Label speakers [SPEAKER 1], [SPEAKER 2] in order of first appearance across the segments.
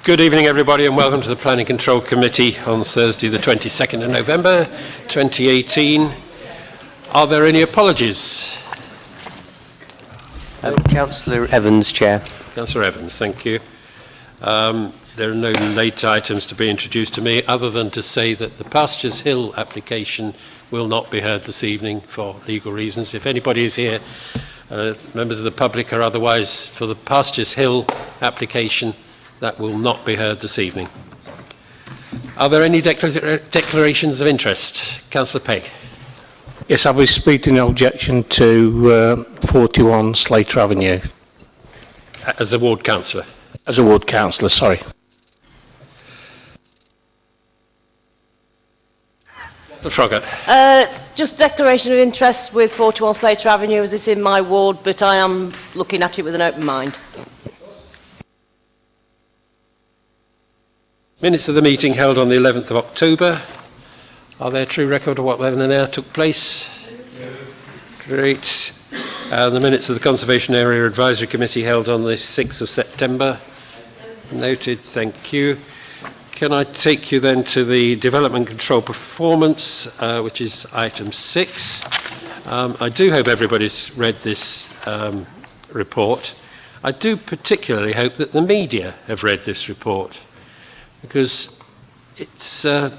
[SPEAKER 1] Good evening, everybody, and welcome to the Planning Control Committee on Thursday, the 22nd of November, 2018. Are there any apologies?
[SPEAKER 2] Councillor Evans, Chair.
[SPEAKER 1] Councillor Evans, thank you. There are no late items to be introduced to me, other than to say that the Pastures Hill application will not be heard this evening for legal reasons. If anybody is here, members of the public or otherwise, for the Pastures Hill application, that will not be heard this evening. Are there any declarations of interest? Councillor Pegg.
[SPEAKER 3] Yes, I'll be speaking in objection to 41 Slater Avenue.
[SPEAKER 1] As a ward councillor?
[SPEAKER 3] As a ward councillor, sorry.
[SPEAKER 1] Councillor Froggatt.
[SPEAKER 4] Just declaration of interest with 41 Slater Avenue, as it's in my ward, but I am looking at it with an open mind.
[SPEAKER 1] Minutes of the meeting held on the 11th of October. Are there a true record of what then and there took place? Great. The minutes of the Conservation Area Advisory Committee held on the 6th of September. Noted, thank you. Can I take you then to the Development Control Performance, which is item 6. I do hope everybody's read this report. I do particularly hope that the media have read this report, because there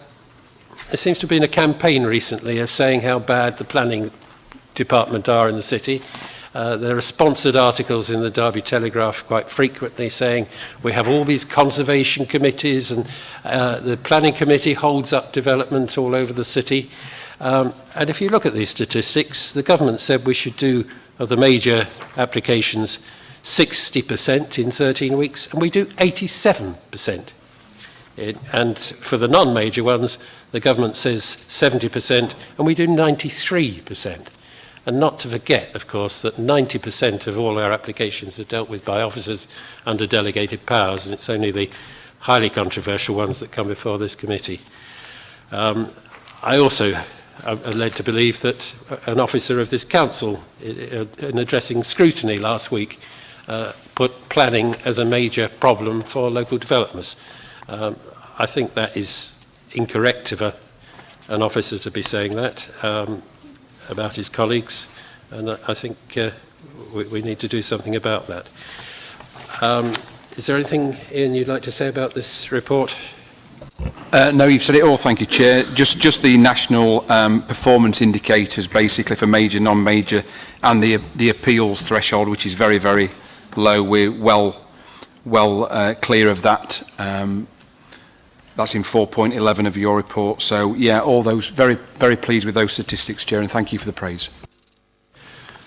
[SPEAKER 1] seems to have been a campaign recently of saying how bad the planning department are in the city. There are sponsored articles in the Derby Telegraph quite frequently saying we have all these conservation committees and the planning committee holds up development all over the city. And if you look at these statistics, the government said we should do, of the major applications, 60% in 13 weeks, and we do 87%. And for the non-major ones, the government says 70%, and we do 93%. And not to forget, of course, that 90% of all our applications are dealt with by officers under delegated powers, and it's only the highly controversial ones that come before this committee. I also am led to believe that an officer of this council, in addressing scrutiny last week, put planning as a major problem for local developers. I think that is incorrect of an officer to be saying that about his colleagues, and I think we need to do something about that. Is there anything, Ian, you'd like to say about this report?
[SPEAKER 5] No, you've said it all, thank you, Chair. Just the national performance indicators, basically, for major, non-major, and the appeals threshold, which is very, very low. We're well clear of that. That's in 4.11 of your report. So, yeah, all those, very, very pleased with those statistics, Chair, and thank you for the praise.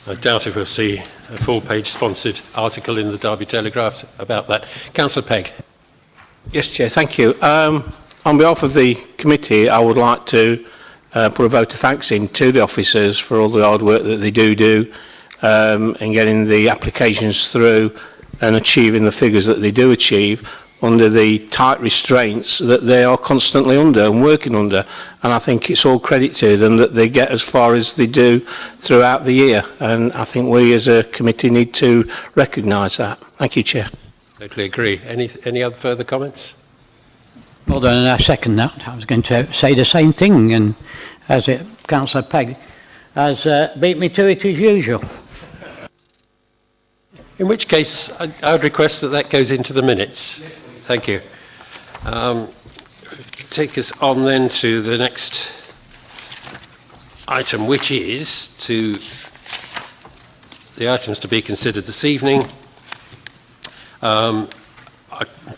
[SPEAKER 1] I doubt if we'll see a full-page sponsored article in the Derby Telegraph about that. Councillor Pegg.
[SPEAKER 3] Yes, Chair, thank you. On behalf of the committee, I would like to put a vote of thanks in to the officers for all the hard work that they do in getting the applications through and achieving the figures that they do achieve under the tight restraints that they are constantly under and working under. And I think it's all credit to them that they get as far as they do throughout the year. And I think we as a committee need to recognise that. Thank you, Chair.
[SPEAKER 1] Totally agree. Any other further comments?
[SPEAKER 6] Well done, and I second that. I was going to say the same thing, and as Councillor Pegg has beat me to it as usual.
[SPEAKER 1] In which case, I would request that goes into the minutes. Thank you. Take us on then to the next item, which is the items to be considered this evening. I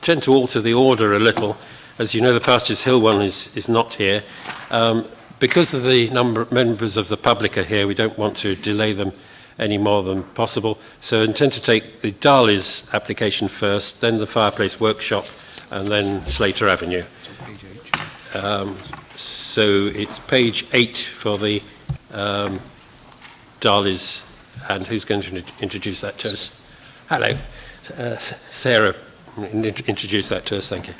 [SPEAKER 1] tend to alter the order a little. As you know, the Pastures Hill one is not here. Because of the number of members of the public are here, we don't want to delay them any more than possible. So I intend to take the Darley's application first, then the Fireplace Workshop, and then Slater Avenue. So it's page 8 for the Darley's, and who's going to introduce that to us? Hello. Sarah, introduce that to us, thank you.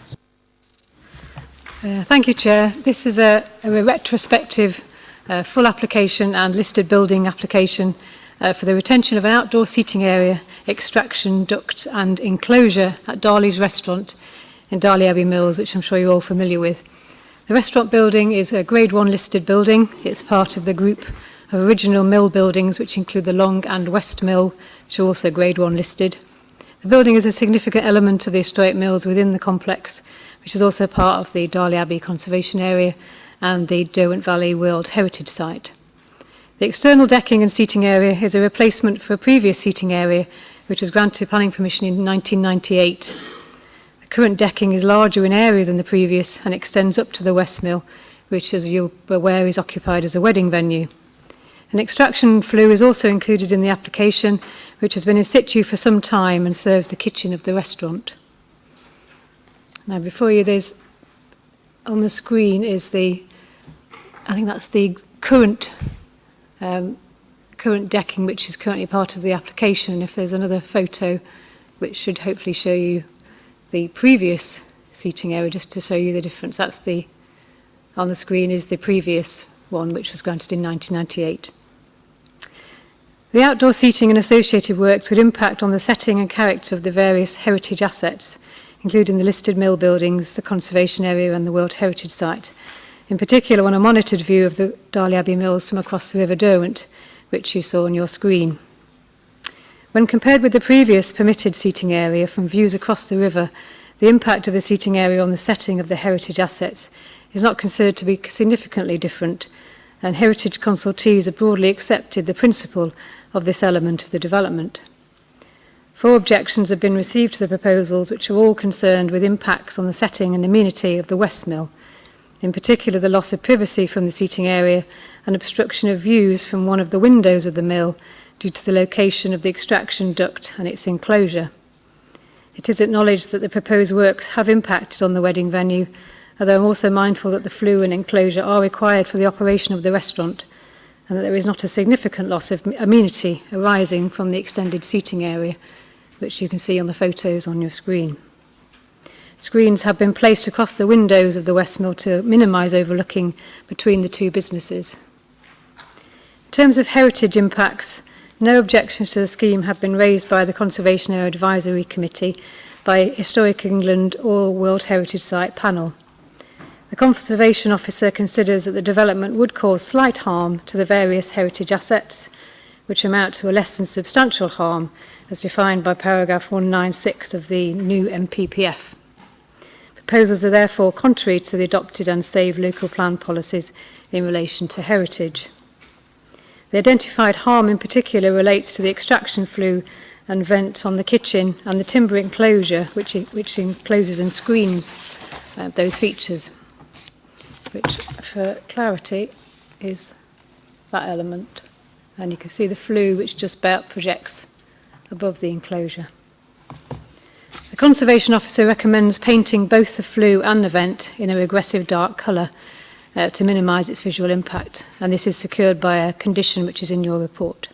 [SPEAKER 7] Thank you, Chair. This is a retrospective full application and listed building application for the retention of an outdoor seating area, extraction duct and enclosure at Darley's Restaurant in Darley Abbey Mills, which I'm sure you're all familiar with. The restaurant building is a Grade 1 listed building. It's part of the group of original mill buildings, which include the Long and West Mill, which are also Grade 1 listed. The building is a significant element of the historic mills within the complex, which is also part of the Darley Abbey Conservation Area and the Derwent Valley World Heritage Site. The external decking and seating area is a replacement for a previous seating area, which was granted planning permission in 1998. The current decking is larger in area than the previous and extends up to the West Mill, which, as you're aware, is occupied as a wedding venue. An extraction flue is also included in the application, which has been in situ for some time and serves the kitchen of the restaurant. Now, before you, there's on the screen is I think that's the current decking, which is currently part of the application. And if there's another photo, which should hopefully show you the previous seating area, just to show you the difference. That's on the screen is the previous one, which was granted in 1998. The outdoor seating and associated works would impact on the setting and character of the various heritage assets, including the listed mill buildings, the conservation area and the World Heritage Site. In particular, on a monitored view of the Darley Abbey Mills from across the River Derwent, which you saw on your screen. When compared with the previous permitted seating area from views across the river, the impact of the seating area on the setting of the heritage assets is not considered to be significantly different, and heritage consultees have broadly accepted the principle of this element of the development. 4 objections have been received to the proposals, which are all concerned with impacts on the setting and amenity of the West Mill, in particular the loss of privacy from the seating area and obstruction of views from one of the windows of the mill due to the location of the extraction duct and its enclosure. It is acknowledged that the proposed works have impacted on the wedding venue, although I'm also mindful that the flue and enclosure are required for the operation of the restaurant, and that there is not a significant loss of amenity arising from the extended seating area, which you can see on the photos on your screen. Screens have been placed across the windows of the West Mill to minimise overlooking between the 2 businesses. In terms of heritage impacts, no objections to the scheme have been raised by the Conservation Area Advisory Committee, by Historic England or World Heritage Site panel. The Conservation Officer considers that the development would cause slight harm to the various heritage assets, which amount to a less than substantial harm, as defined by paragraph 196 of the new MPPF. Proposals are therefore contrary to the adopted and saved local plan policies in relation to heritage. The identified harm in particular relates to the extraction flue and vent on the kitchen and the timber enclosure, which encloses and screens those features, which for clarity is that element. And you can see the flue which just about projects above the enclosure. The Conservation Officer recommends painting both the flue and the vent in a regressive dark colour to minimise its visual impact, and this is secured by a condition which is in your report.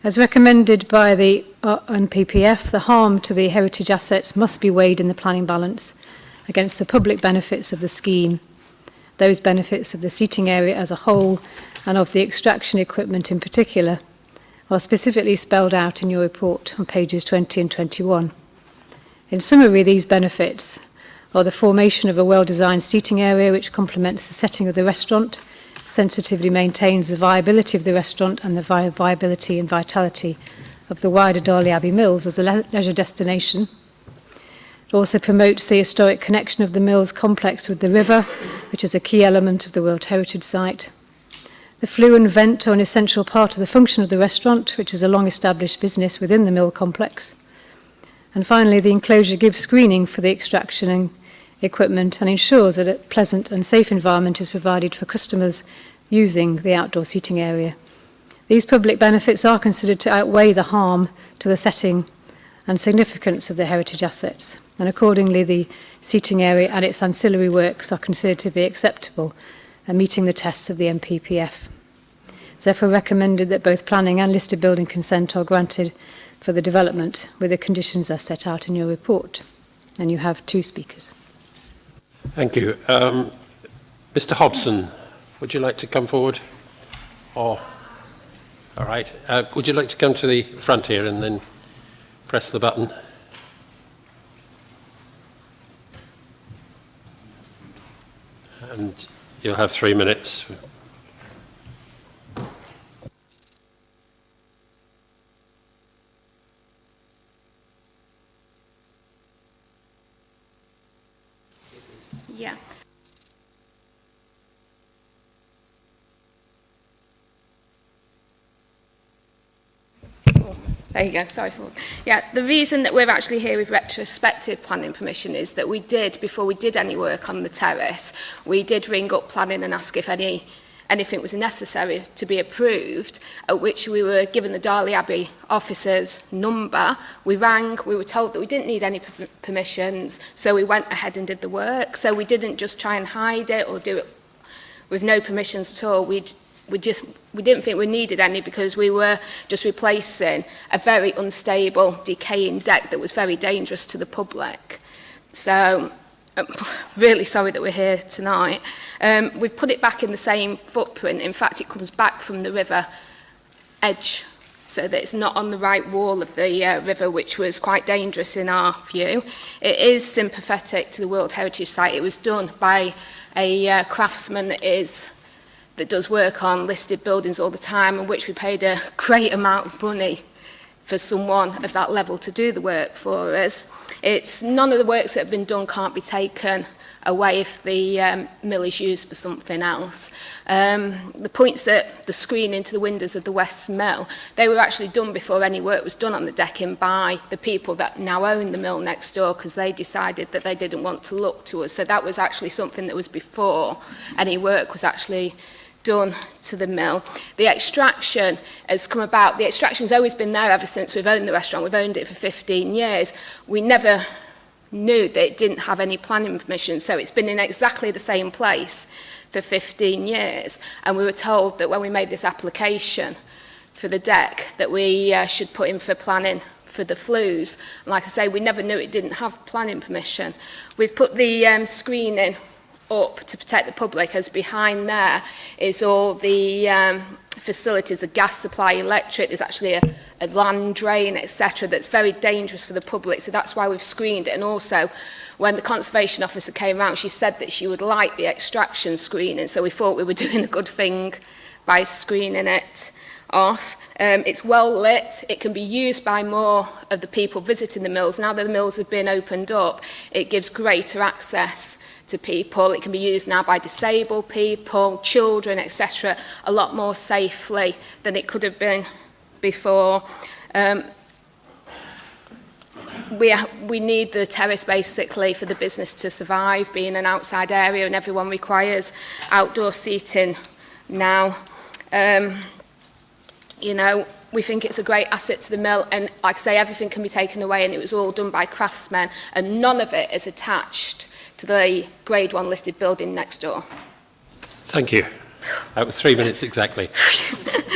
[SPEAKER 7] As recommended by the NPPF, the harm to the heritage assets must be weighed in the planning balance against the public benefits of the scheme, those benefits of the seating area as a whole and of the extraction equipment in particular, are specifically spelled out in your report on pages 20 and 21. In summary, these benefits are the formation of a well-designed seating area which complements the setting of the restaurant, sensitively maintains the viability of the restaurant and the viability and vitality of the wider Darley Abbey Mills as a leisure destination. It also promotes the historic connection of the Mills complex with the river, which is a key element of the World Heritage Site. The flue and vent are an essential part of the function of the restaurant, which is a long-established business within the mill complex. And finally, the enclosure gives screening for the extraction and equipment and ensures that a pleasant and safe environment is provided for customers using the outdoor seating area. These public benefits are considered to outweigh the harm to the setting and significance of the heritage assets, and accordingly the seating area and its ancillary works are considered to be acceptable and meeting the tests of the MPPF. It's therefore recommended that both planning and listed building consent are granted for the development, with the conditions as set out in your report. And you have 2 speakers.
[SPEAKER 1] Thank you. Mr. Hobson, would you like to come forward? Or, all right. Would you like to come to the front here and then press the button? and you'll have 3 minutes.
[SPEAKER 8] Yeah. There you go, sorry for... Yeah, the reason that we're actually here with retrospective planning permission is that we did, before we did any work on the terrace, we did ring up planning and ask if anything was necessary to be approved, at which we were given the Darley Abbey officer's number. We rang, we were told that we didn't need any permissions, so we went ahead and did the work. So we didn't just try and hide it or do it with no permissions at all. We didn't think we needed any because we were just replacing a very unstable, decaying deck that was very dangerous to the public. So I'm really sorry that we're here tonight. We've put it back in the same footprint. In fact, it comes back from the river edge, so that it's not on the right wall of the river, which was quite dangerous in our view. It is sympathetic to the World Heritage Site. It was done by a craftsman that does work on listed buildings all the time, and which we paid a great amount of money for someone of that level to do the work for us. None of the works that have been done can't be taken away if the mill is used for something else. The points that the screen into the windows of the West Mill, they were actually done before any work was done on the decking by the people that now own the mill next door, because they decided that they didn't want to look to us. So that was actually something that was before any work was actually done to the mill. The extraction has come about. The extraction's always been there ever since we've owned the restaurant. We've owned it for 15 years. We never knew that it didn't have any planning permission, so it's been in exactly the same place for 15 years. And we were told that when we made this application for the deck that we should put in for planning for the flues. And like I say, we never knew it didn't have planning permission. We've put the screening up to protect the public, as behind there is all the facilities, the gas supply, electric, there's actually a land drain, etc., that's very dangerous for the public, so that's why we've screened it. And also, when the conservation officer came round, she said that she would like the extraction screening, so we thought we were doing a good thing by screening it off. It's well lit, it can be used by more of the people visiting the mills. Now that the mills have been opened up, it gives greater access to people. It can be used now by disabled people, children, etc., a lot more safely than it could have been before. We need the terrace basically for the business to survive, being an outside area, and everyone requires outdoor seating now. You know, we think it's a great asset to the mill, and like I say, everything can be taken away, and it was all done by craftsmen, and none of it is attached to the Grade 1 listed building next door.
[SPEAKER 1] Thank you. That was 3 minutes exactly.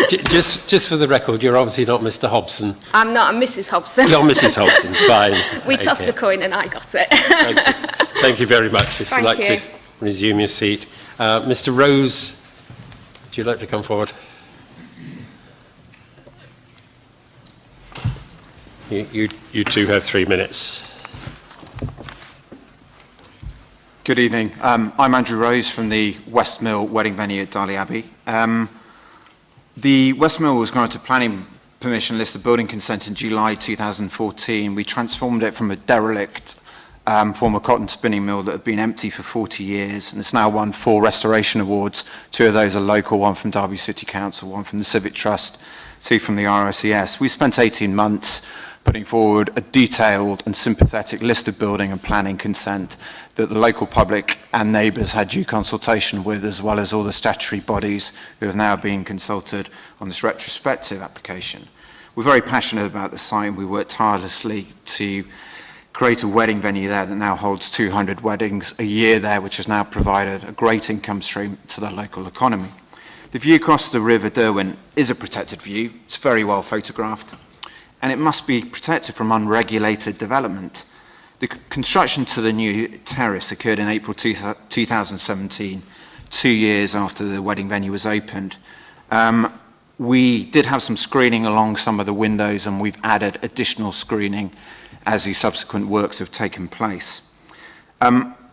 [SPEAKER 1] Just for the record, you're obviously not Mr. Hobson.
[SPEAKER 8] I'm not, I'm Mrs. Hobson.
[SPEAKER 1] You're Mrs. Hobson, fine.
[SPEAKER 8] We tossed a coin and I got it.
[SPEAKER 1] Thank you. Thank you very much. If you'd like to resume your seat. Mr. Rose, would you like to come forward? You two have 3 minutes.
[SPEAKER 9] Good evening. I'm Andrew Rose from the West Mill wedding venue at Darley Abbey. The West Mill was granted planning permission listed building consent in July 2014. We transformed it from a derelict former cotton spinning mill that had been empty for 40 years, and it's now won 4 restoration awards. 2 of those are local, one from Derby City Council, one from the Civic Trust, 2 from the RICS. We spent 18 months putting forward a detailed and sympathetic list of building and planning consent that the local public and neighbours had due consultation with, as well as all the statutory bodies who have now been consulted on this retrospective application. We're very passionate about the site, and we work tirelessly to create a wedding venue there that now holds 200 weddings a year there, which has now provided a great income stream to the local economy. The view across the River Derwent is a protected view. It's very well photographed, and it must be protected from unregulated development. The construction to the new terrace occurred in April 2017, 2 years after the wedding venue was opened. We did have some screening along some of the windows, and we've added additional screening as the subsequent works have taken place.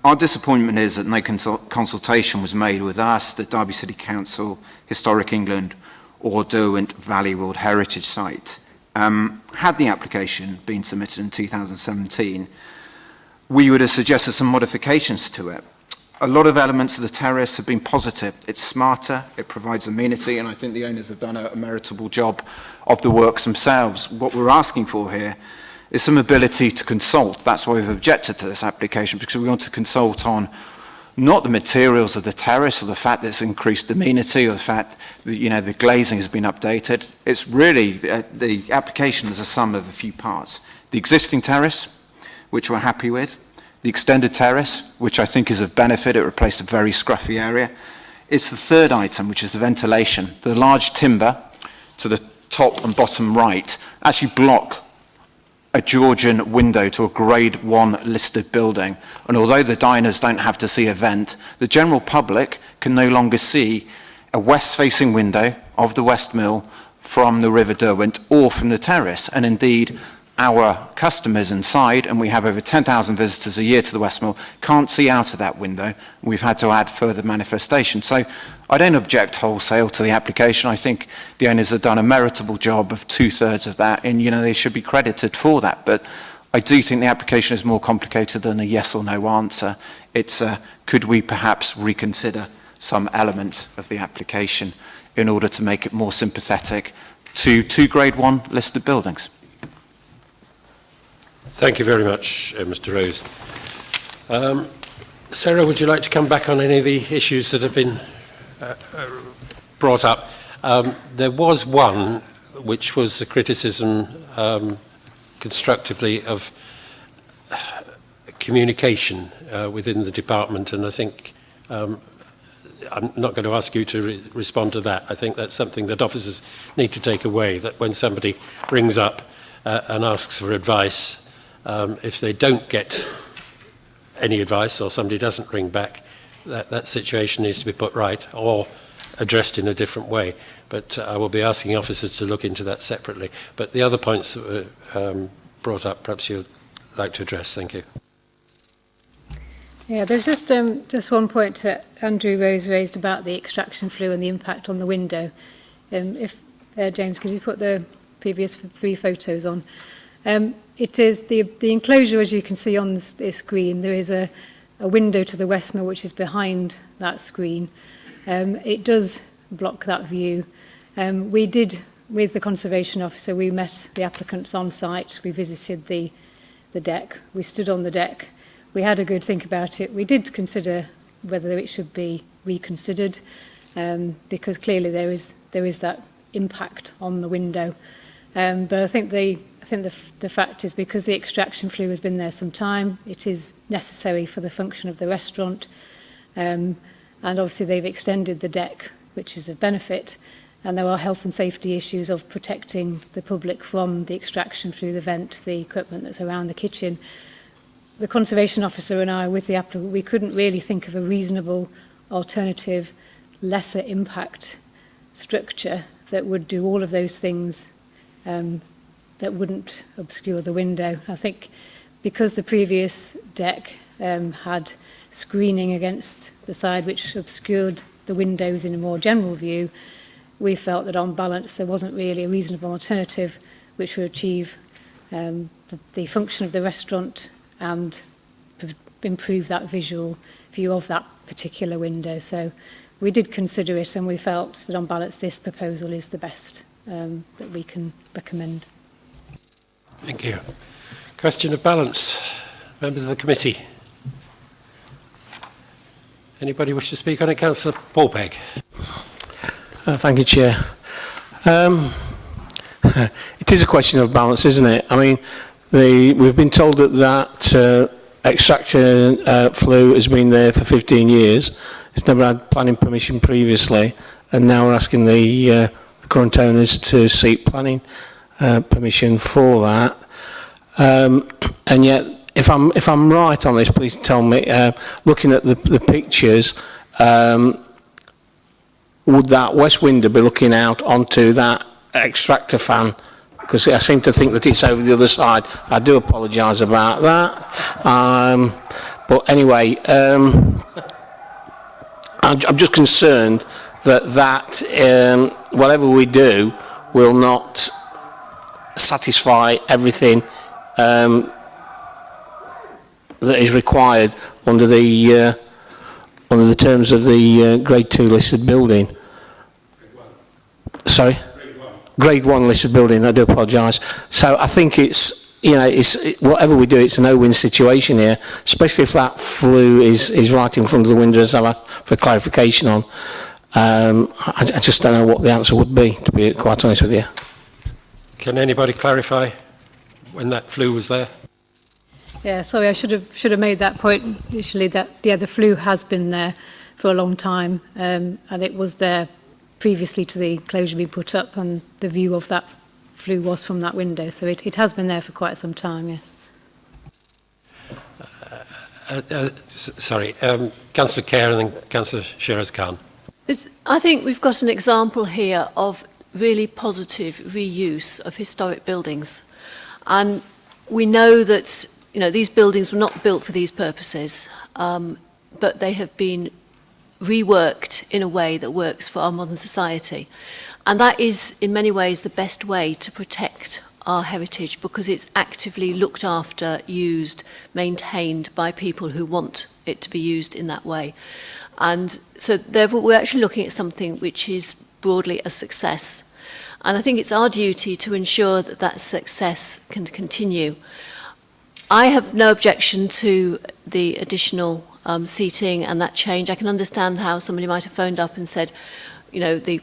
[SPEAKER 9] Our disappointment is that no consultation was made with us, the Derby City Council, Historic England, or Derwent Valley World Heritage Site. Had the application been submitted in 2017, we would have suggested some modifications to it. A lot of elements of the terrace have been positive. It's smarter, it provides amenity, and I think the owners have done a meritable job of the works themselves. What we're asking for here is some ability to consult. That's why we've objected to this application, because we want to consult on not the materials of the terrace or the fact that it's increased amenity or the fact that, you know, the glazing has been updated. It's really, the application is a sum of a few parts. The existing terrace, which we're happy with, the extended terrace, which I think is of benefit. It replaced a very scruffy area. It's the third item, which is the ventilation. The large timber to the top and bottom right actually block a Georgian window to a Grade 1 listed building. And although the diners don't have to see a vent, the general public can no longer see a west-facing window of the West Mill from the River Derwent or from the terrace. And indeed, our customers inside, and we have over 10,000 visitors a year to the West Mill, can't see out of that window. We've had to add further manifestation. So I don't object wholesale to the application. I think the owners have done a meritable job of 2/3 of that, and, you know, they should be credited for that. But I do think the application is more complicated than a yes or no answer. It's could we perhaps reconsider some elements of the application in order to make it more sympathetic to 2 Grade 1 listed buildings?
[SPEAKER 1] Thank you very much, Mr. Rose. Sarah, would you like to come back on any of the issues that have been brought up? There was one, which was the criticism constructively of communication within the department, and I think I'm not going to ask you to respond to that. I think that's something that officers need to take away, that when somebody rings up and asks for advice, if they don't get any advice or somebody doesn't ring back, that situation needs to be put right or addressed in a different way. But I will be asking officers to look into that separately. But the other points that were brought up, perhaps you'd like to address. Thank you.
[SPEAKER 7] Yeah, there's just one point that Andrew Rose raised about the extraction flue and the impact on the window. James, could you put the previous 3 photos on? It is the enclosure, as you can see on the screen. There is a window to the West Mill which is behind that screen. It does block that view. We did, with the conservation officer, we met the applicants on site. We visited the deck. We stood on the deck. We had a good think about it. We did consider whether it should be reconsidered, because clearly there is that impact on the window. But I think the fact is, because the extraction flue has been there some time, it is necessary for the function of the restaurant. And obviously they've extended the deck, which is a benefit. And there are health and safety issues of protecting the public from the extraction through the vent, the equipment that's around the kitchen. The conservation officer and I, with the applicant, we couldn't really think of a reasonable alternative, lesser impact structure that would do all of those things, that wouldn't obscure the window. I think because the previous deck had screening against the side which obscured the windows in a more general view, we felt that on balance there wasn't really a reasonable alternative which would achieve the function of the restaurant and improve that visual view of that particular window. So we did consider it, and we felt that on balance this proposal is the best that we can recommend.
[SPEAKER 1] Thank you. Question of balance. Members of the committee. Anybody wish to speak on it? Councillor Paul Pegg.
[SPEAKER 3] Thank you, Chair. It is a question of balance, isn't it? I mean, we've been told that extraction flue has been there for 15 years. It's never had planning permission previously, and now we're asking the current owners to seek planning permission for that. And yet, if I'm right on this, please tell me. Looking at the pictures, would that west window be looking out onto that extractor fan? Because I seem to think that it's over the other side. I do apologise about that. But anyway, I'm just concerned that whatever we do will not satisfy everything that is required under the terms of the Grade 2 listed building. Sorry? Grade 1 listed building, I do apologise. So I think it's, you know, whatever we do, it's a no-win situation here, especially if that flue is right in front of the window, as I've asked for clarification on. I just don't know what the answer would be, to be quite honest with you.
[SPEAKER 1] Can anybody clarify when that flue was there?
[SPEAKER 7] Yeah, sorry, I should have made that point initially, that the flue has been there for a long time, and it was there previously to the enclosure being put up, and the view of that flue was from that window, so it has been there for quite some time, yes.
[SPEAKER 1] Sorry, Councillor Kerr and then Councillor Shiraz Khan.
[SPEAKER 10] I think we've got an example here of really positive reuse of historic buildings, and we know that, you know, these buildings were not built for these purposes, but they have been reworked in a way that works for our modern society. And that is, in many ways, the best way to protect our heritage, because it's actively looked after, used, maintained by people who want it to be used in that way. And so therefore we're actually looking at something which is broadly a success. And I think it's our duty to ensure that that success can continue. I have no objection to the additional seating and that change. I can understand how somebody might have phoned up and said, you know, the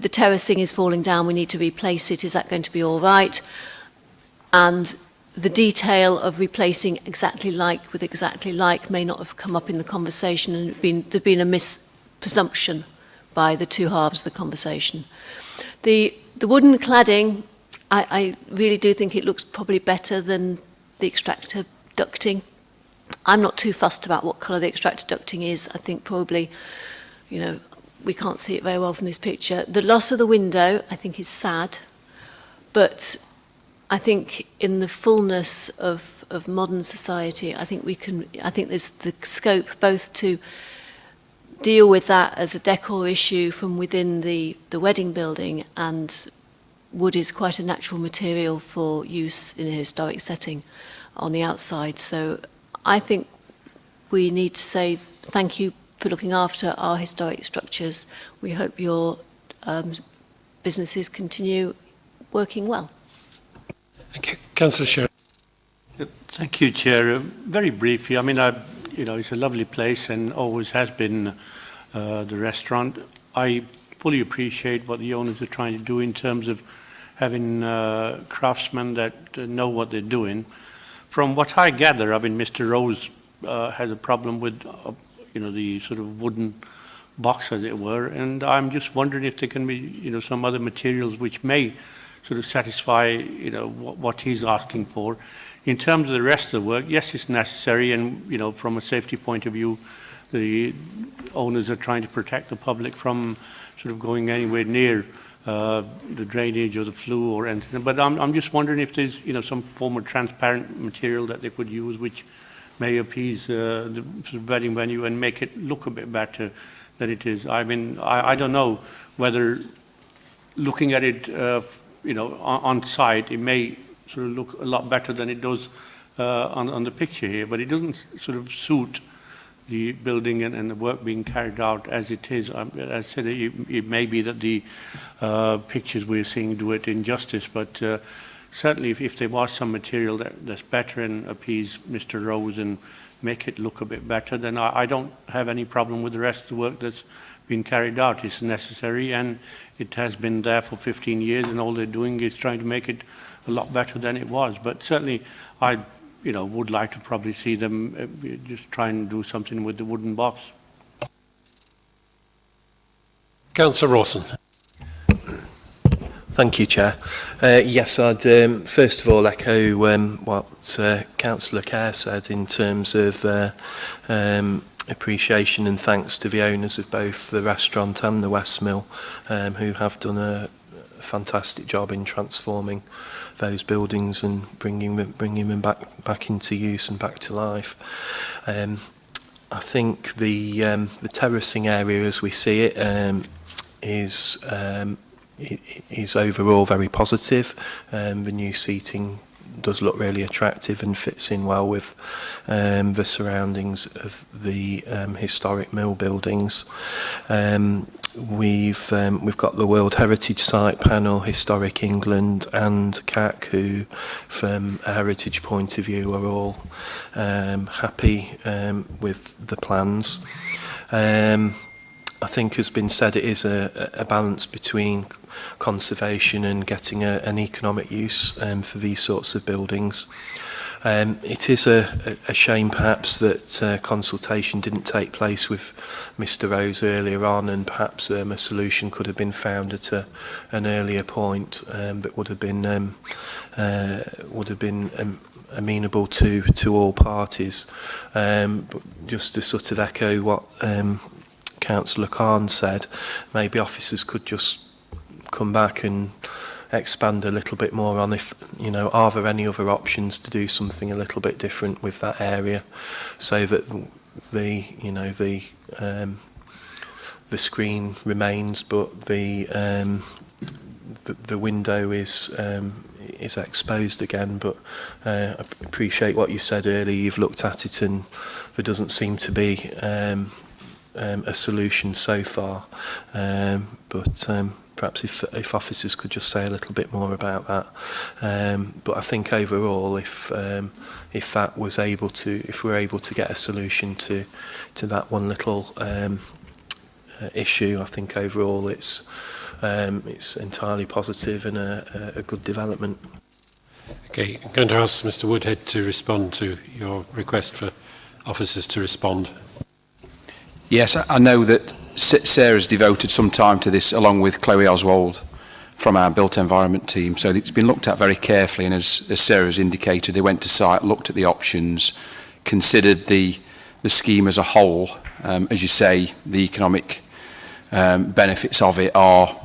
[SPEAKER 10] terracing is falling down, we need to replace it, is that going to be all right? And the detail of replacing exactly like with exactly like may not have come up in the conversation, and there'd been a mispresumption by the two halves of the conversation. The wooden cladding, I really do think it looks probably better than the extractor ducting. I'm not too fussed about what colour the extractor ducting is. I think probably, you know, we can't see it very well from this picture. The loss of the window, I think, is sad, but I think in the fullness of modern society, I think there's the scope both to deal with that as a decor issue from within the wedding building, and wood is quite a natural material for use in a historic setting on the outside. So I think we need to say thank you for looking after our historic structures. We hope your businesses continue working well.
[SPEAKER 1] Thank you. Councillor Shiraz.
[SPEAKER 11] Thank you, Chair. Very briefly, I mean, you know, it's a lovely place and always has been, the restaurant. I fully appreciate what the owners are trying to do in terms of having craftsmen that know what they're doing. From what I gather, I mean, Mr. Rose has a problem with, you know, the sort of wooden box, as it were, and I'm just wondering if there can be, you know, some other materials which may sort of satisfy, you know, what he's asking for. In terms of the rest of the work, yes, it's necessary, and, you know, from a safety point of view, the owners are trying to protect the public from sort of going anywhere near the drainage or the flue or anything. But I'm just wondering if there's, you know, some form of transparent material that they could use which may appease the sort of wedding venue and make it look a bit better than it is. I mean, I don't know whether looking at it, you know, on site, it may sort of look a lot better than it does on the picture here, but it doesn't sort of suit the building and the work being carried out as it is. As I said, it may be that the pictures we're seeing do it injustice, but certainly if there was some material that's better and appease Mr. Rose and make it look a bit better, then I don't have any problem with the rest of the work that's been carried out. It's necessary, and it has been there for 15 years, and all they're doing is trying to make it a lot better than it was. But certainly I, you know, would like to probably see them just try and do something with the wooden box.
[SPEAKER 1] Councillor Rawson.
[SPEAKER 12] Thank you, Chair. Yes, I'd first of all echo what Councillor Kerr said in terms of appreciation and thanks to the owners of both the restaurant and the Westmill, who have done a fantastic job in transforming those buildings and bringing them back into use and back to life. I think the terracing area as we see it is overall very positive. The new seating does look really attractive and fits in well with the surroundings of the historic mill buildings. We've got the World Heritage Site panel, Historic England and CAC, who from a heritage point of view are all happy with the plans. I think has been said, it is a balance between conservation and getting an economic use for these sorts of buildings. It is a shame perhaps that consultation didn't take place with Mr Rose earlier on, and perhaps a solution could have been found at an earlier point that would have been amenable to all parties. But just to sort of echo what Councillor Khan said, maybe officers could just come back and expand a little bit more on if, you know, are there any other options to do something a little bit different with that area, so that the screen remains, but the window is exposed again. But I appreciate what you said earlier. You've looked at it and there doesn't seem to be a solution so far, but perhaps if officers could just say a little bit more about that. But I think overall, if that was able to, if we're able to get a solution to that one little issue, I think overall it's entirely positive and a good development.
[SPEAKER 1] Okay, I'm going to ask Mr Woodhead to respond to your request for officers to respond.
[SPEAKER 5] Yes, I know that Sarah's devoted some time to this along with Chloe Oswald from our built environment team, so it's been looked at very carefully, and as Sarah's indicated, they went to site, looked at the options, considered the scheme as a whole. As you say, the economic benefits of it are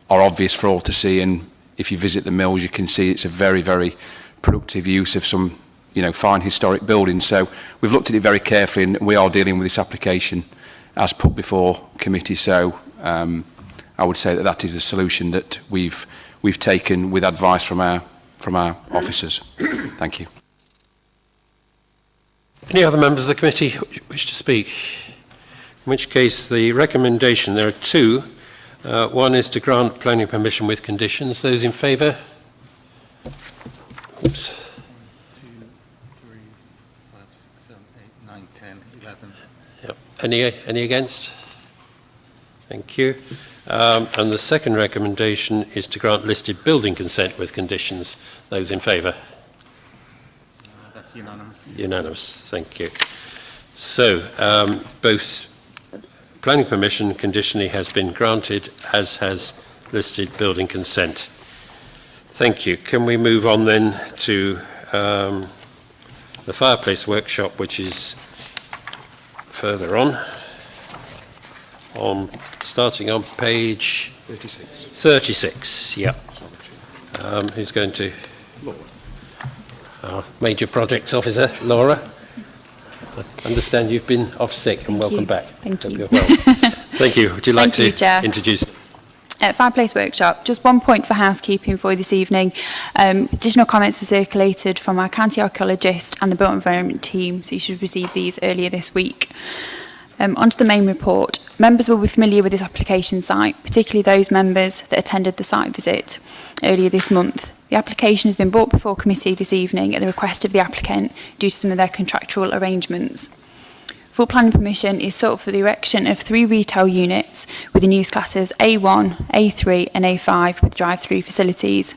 [SPEAKER 5] obvious for all to see, and if you visit the mills you can see it's a very, very productive use of some, you know, fine historic buildings. So we've looked at it very carefully, and we are dealing with this application as put before committee. So I would say that is the solution that we've taken with advice from our officers. Thank you.
[SPEAKER 1] Any other members of the committee wish to speak? In which case the recommendation, there are two. One is to grant planning permission with conditions. Those in favour? Oops.
[SPEAKER 13] 2, 3, 5, 6, 7, 8, 9, 10, 11.
[SPEAKER 1] Yep. Any against? Thank you. And the second recommendation is to grant listed building consent with conditions. Those in favour?
[SPEAKER 13] That's unanimous.
[SPEAKER 1] Unanimous, thank you. So, both planning permission conditionally has been granted, as has listed building consent. Thank you. Can we move on then to the fireplace workshop, which is further on starting on page 36. Yeah. Who's going to? Our major projects officer, Laura. I understand you've been off sick, and welcome back.
[SPEAKER 14] Thank you.
[SPEAKER 1] You're well. Thank you. Would you like to introduce?
[SPEAKER 14] Fireplace Workshop. Just one point for housekeeping for you this evening. Additional comments were circulated from our county archaeologist and the built environment team, so you should have received these earlier this week. Onto the main report. Members will be familiar with this application site, particularly those members that attended the site visit earlier this month. The application has been brought before committee this evening at the request of the applicant due to some of their contractual arrangements. Full planning permission is sought for the erection of 3 retail units with the use classes A1, A3 and A5 with drive-through facilities.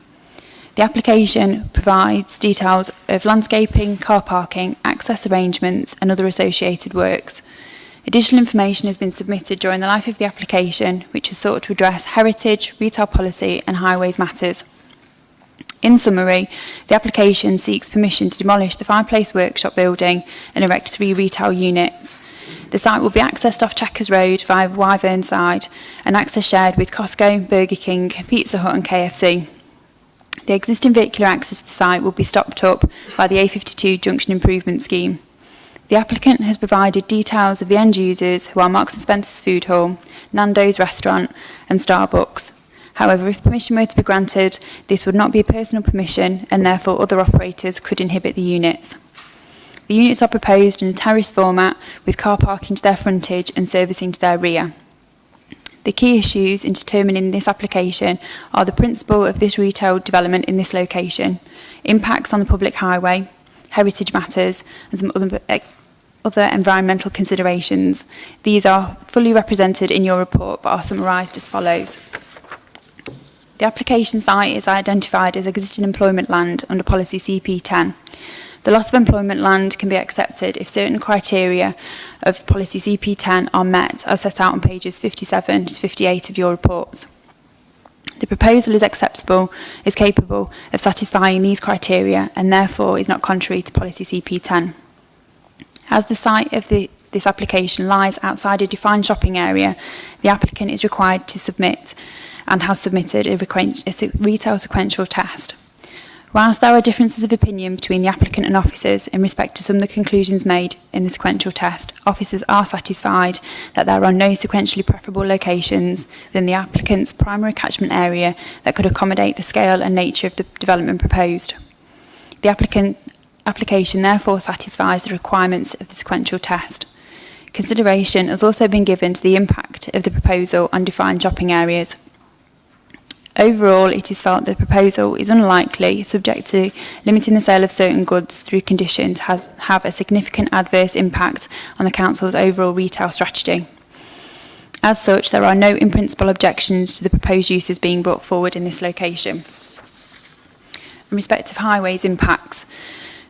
[SPEAKER 14] The application provides details of landscaping, car parking, access arrangements and other associated works. Additional information has been submitted during the life of the application, which is sought to address heritage, retail policy and highways matters. In summary, the application seeks permission to demolish the Fireplace Workshop building and erect 3 retail units. The site will be accessed off Chequers Road via Wyvern side and access shared with Costco, Burger King, Pizza Hut and KFC. The existing vehicular access to the site will be stopped up by the A52 Junction Improvement Scheme. The applicant has provided details of the end users, who are Marks & Spencer's Food Hall, Nando's Restaurant and Starbucks. However, if permission were to be granted, this would not be a personal permission and therefore other operators could inhibit the units. The units are proposed in a terrace format with car parking to their frontage and servicing to their rear. The key issues in determining this application are the principle of this retail development in this location, impacts on the public highway, heritage matters and some other environmental considerations. These are fully represented in your report but are summarised as follows. The application site is identified as existing employment land under policy CP10. The loss of employment land can be accepted if certain criteria of policy CP10 are met, as set out on pages 57 to 58 of your reports. The proposal is acceptable, is capable of satisfying these criteria and therefore is not contrary to policy CP10. As the site of this application lies outside a defined shopping area, the applicant is required to submit and has submitted a retail sequential test. Whilst there are differences of opinion between the applicant and officers in respect to some of the conclusions made in the sequential test, officers are satisfied that there are no sequentially preferable locations within the applicant's primary catchment area that could accommodate the scale and nature of the development proposed. The application therefore satisfies the requirements of the sequential test. Consideration has also been given to the impact of the proposal on defined shopping areas. Overall, it is felt the proposal is unlikely, subject to limiting the sale of certain goods through conditions, have a significant adverse impact on the Council's overall retail strategy. As such, there are no in-principle objections to the proposed uses being brought forward in this location. In respect of highways impacts,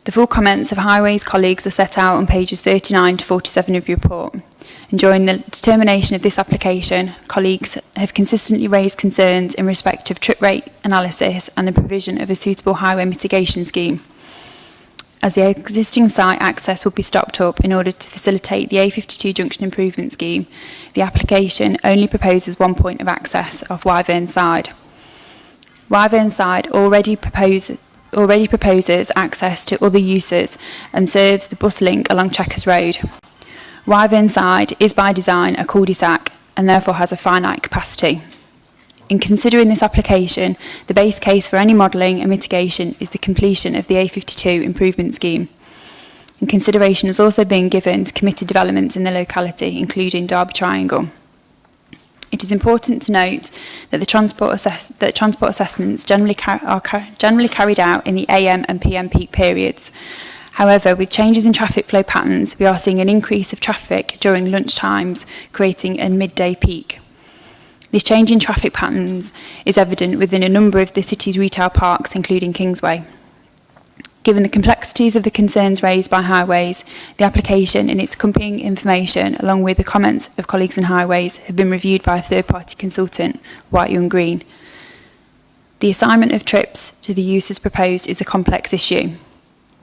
[SPEAKER 14] the full comments of highways colleagues are set out on pages 39 to 47 of your report. And during the determination of this application, colleagues have consistently raised concerns in respect of trip rate analysis and the provision of a suitable highway mitigation scheme. As the existing site access will be stopped up in order to facilitate the A52 Junction Improvement Scheme, the application only proposes one point of access off Wyvern side. Wyvern side already proposes access to other uses and serves the bus link along Chequers Road. Wyvern side is by design a cul-de-sac and therefore has a finite capacity. In considering this application, the base case for any modelling and mitigation is the completion of the A52 improvement scheme. And consideration has also been given to committed developments in the locality, including Derby Triangle. It is important to note that transport assessments are generally carried out in the AM and PM peak periods. However, with changes in traffic flow patterns, we are seeing an increase of traffic during lunch times, creating a midday peak. This change in traffic patterns is evident within a number of the city's retail parks, including Kingsway. Given the complexities of the concerns raised by highways, the application and its accompanying information, along with the comments of colleagues in highways, have been reviewed by a third-party consultant, White Young Green. The assignment of trips to the uses proposed is a complex issue.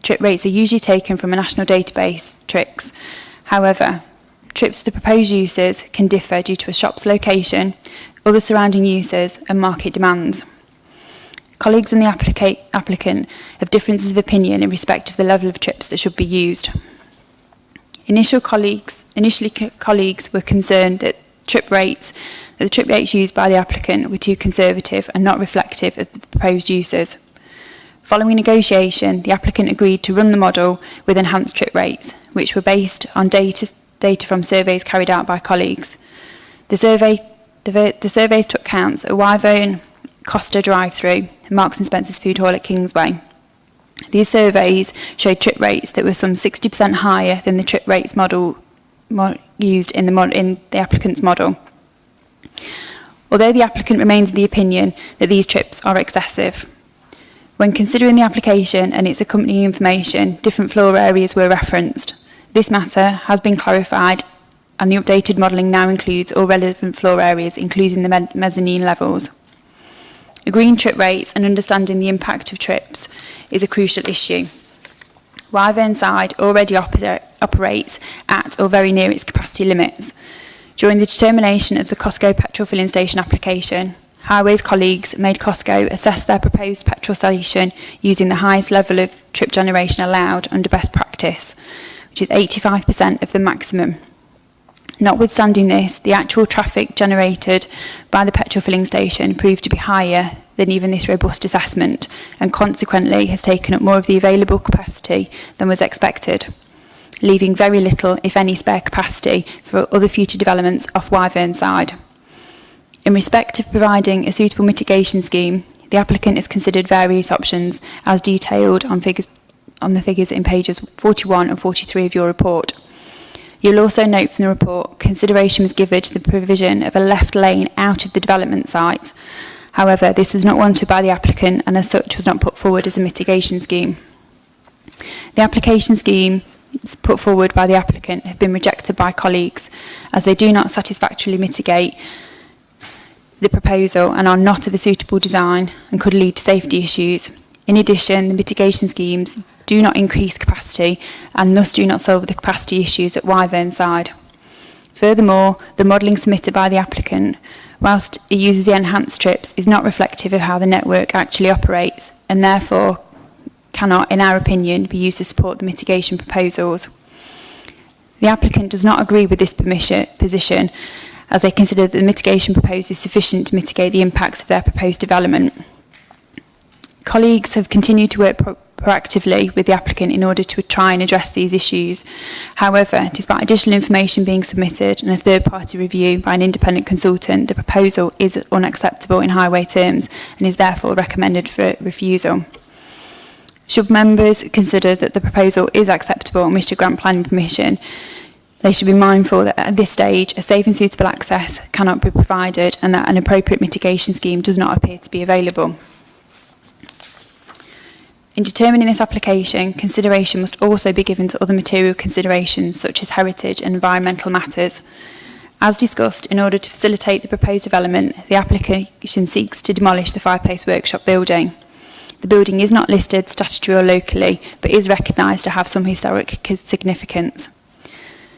[SPEAKER 14] Trip rates are usually taken from a national database, TRIX. However, trips to the proposed uses can differ due to a shop's location, other surrounding uses and market demands. Colleagues and the applicant have differences of opinion in respect of the level of trips that should be used. Initially, colleagues were concerned that the trip rates used by the applicant were too conservative and not reflective of the proposed uses. Following negotiation, the applicant agreed to run the model with enhanced trip rates, which were based on data from surveys carried out by colleagues. The surveys took counts at Wyvern, Costa drive-through, and Marks & Spencer's Food Hall at Kingsway. These surveys showed trip rates that were some 60% higher than the trip rates used in the applicant's model. Although the applicant remains of the opinion that these trips are excessive. When considering the application and its accompanying information, different floor areas were referenced. This matter has been clarified and the updated modelling now includes all relevant floor areas, including the mezzanine levels. Agreeing trip rates and understanding the impact of trips is a crucial issue. Wyvernside already operates at or very near its capacity limits. During the determination of the Costco petrol filling station application, Highways colleagues made Costco assess their proposed petrol station using the highest level of trip generation allowed under best practice, which is 85% of the maximum. Notwithstanding this, the actual traffic generated by the petrol filling station proved to be higher than even this robust assessment, and consequently has taken up more of the available capacity than was expected, leaving very little, if any, spare capacity for other future developments off Wyvernside. In respect of providing a suitable mitigation scheme, the applicant has considered various options as detailed on the figures in pages 41 and 43 of your report. You'll also note from the report consideration was given to the provision of a left lane out of the development site. However, this was not wanted by the applicant and as such was not put forward as a mitigation scheme. The application scheme put forward by the applicant have been rejected by colleagues as they do not satisfactorily mitigate the proposal and are not of a suitable design and could lead to safety issues. In addition, the mitigation schemes do not increase capacity and thus do not solve the capacity issues at Wyvernside. Furthermore, the modelling submitted by the applicant, whilst it uses the enhanced trips, is not reflective of how the network actually operates and therefore cannot, in our opinion, be used to support the mitigation proposals. The applicant does not agree with this position as they consider that the mitigation proposed is sufficient to mitigate the impacts of their proposed development. Colleagues have continued to work proactively with the applicant in order to try and address these issues. However, despite additional information being submitted and a third-party review by an independent consultant, the proposal is unacceptable in highway terms and is therefore recommended for refusal. Should members consider that the proposal is acceptable and wish to grant planning permission, they should be mindful that at this stage a safe and suitable access cannot be provided and that an appropriate mitigation scheme does not appear to be available. In determining this application, consideration must also be given to other material considerations such as heritage and environmental matters. As discussed, in order to facilitate the proposed development, the application seeks to demolish the Fireplace Workshop building. The building is not listed statutory or locally, but is recognised to have some historic significance,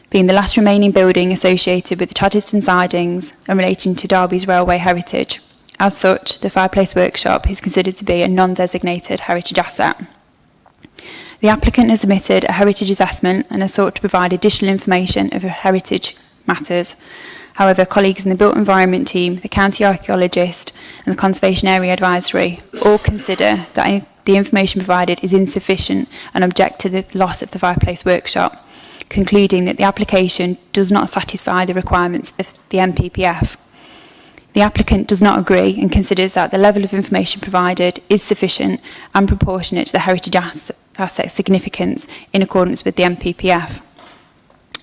[SPEAKER 14] being the last remaining building associated with the Chaddesden sidings and relating to Derby's railway heritage. As such, the Fireplace Workshop is considered to be a non-designated heritage asset. The applicant has submitted a heritage assessment and has sought to provide additional information of heritage matters. However, colleagues in the Built Environment team, the County Archaeologist and the Conservation Area Advisory all consider that the information provided is insufficient and object to the loss of the Fireplace Workshop, concluding that the application does not satisfy the requirements of the MPPF. The applicant does not agree and considers that the level of information provided is sufficient and proportionate to the heritage asset significance in accordance with the MPPF.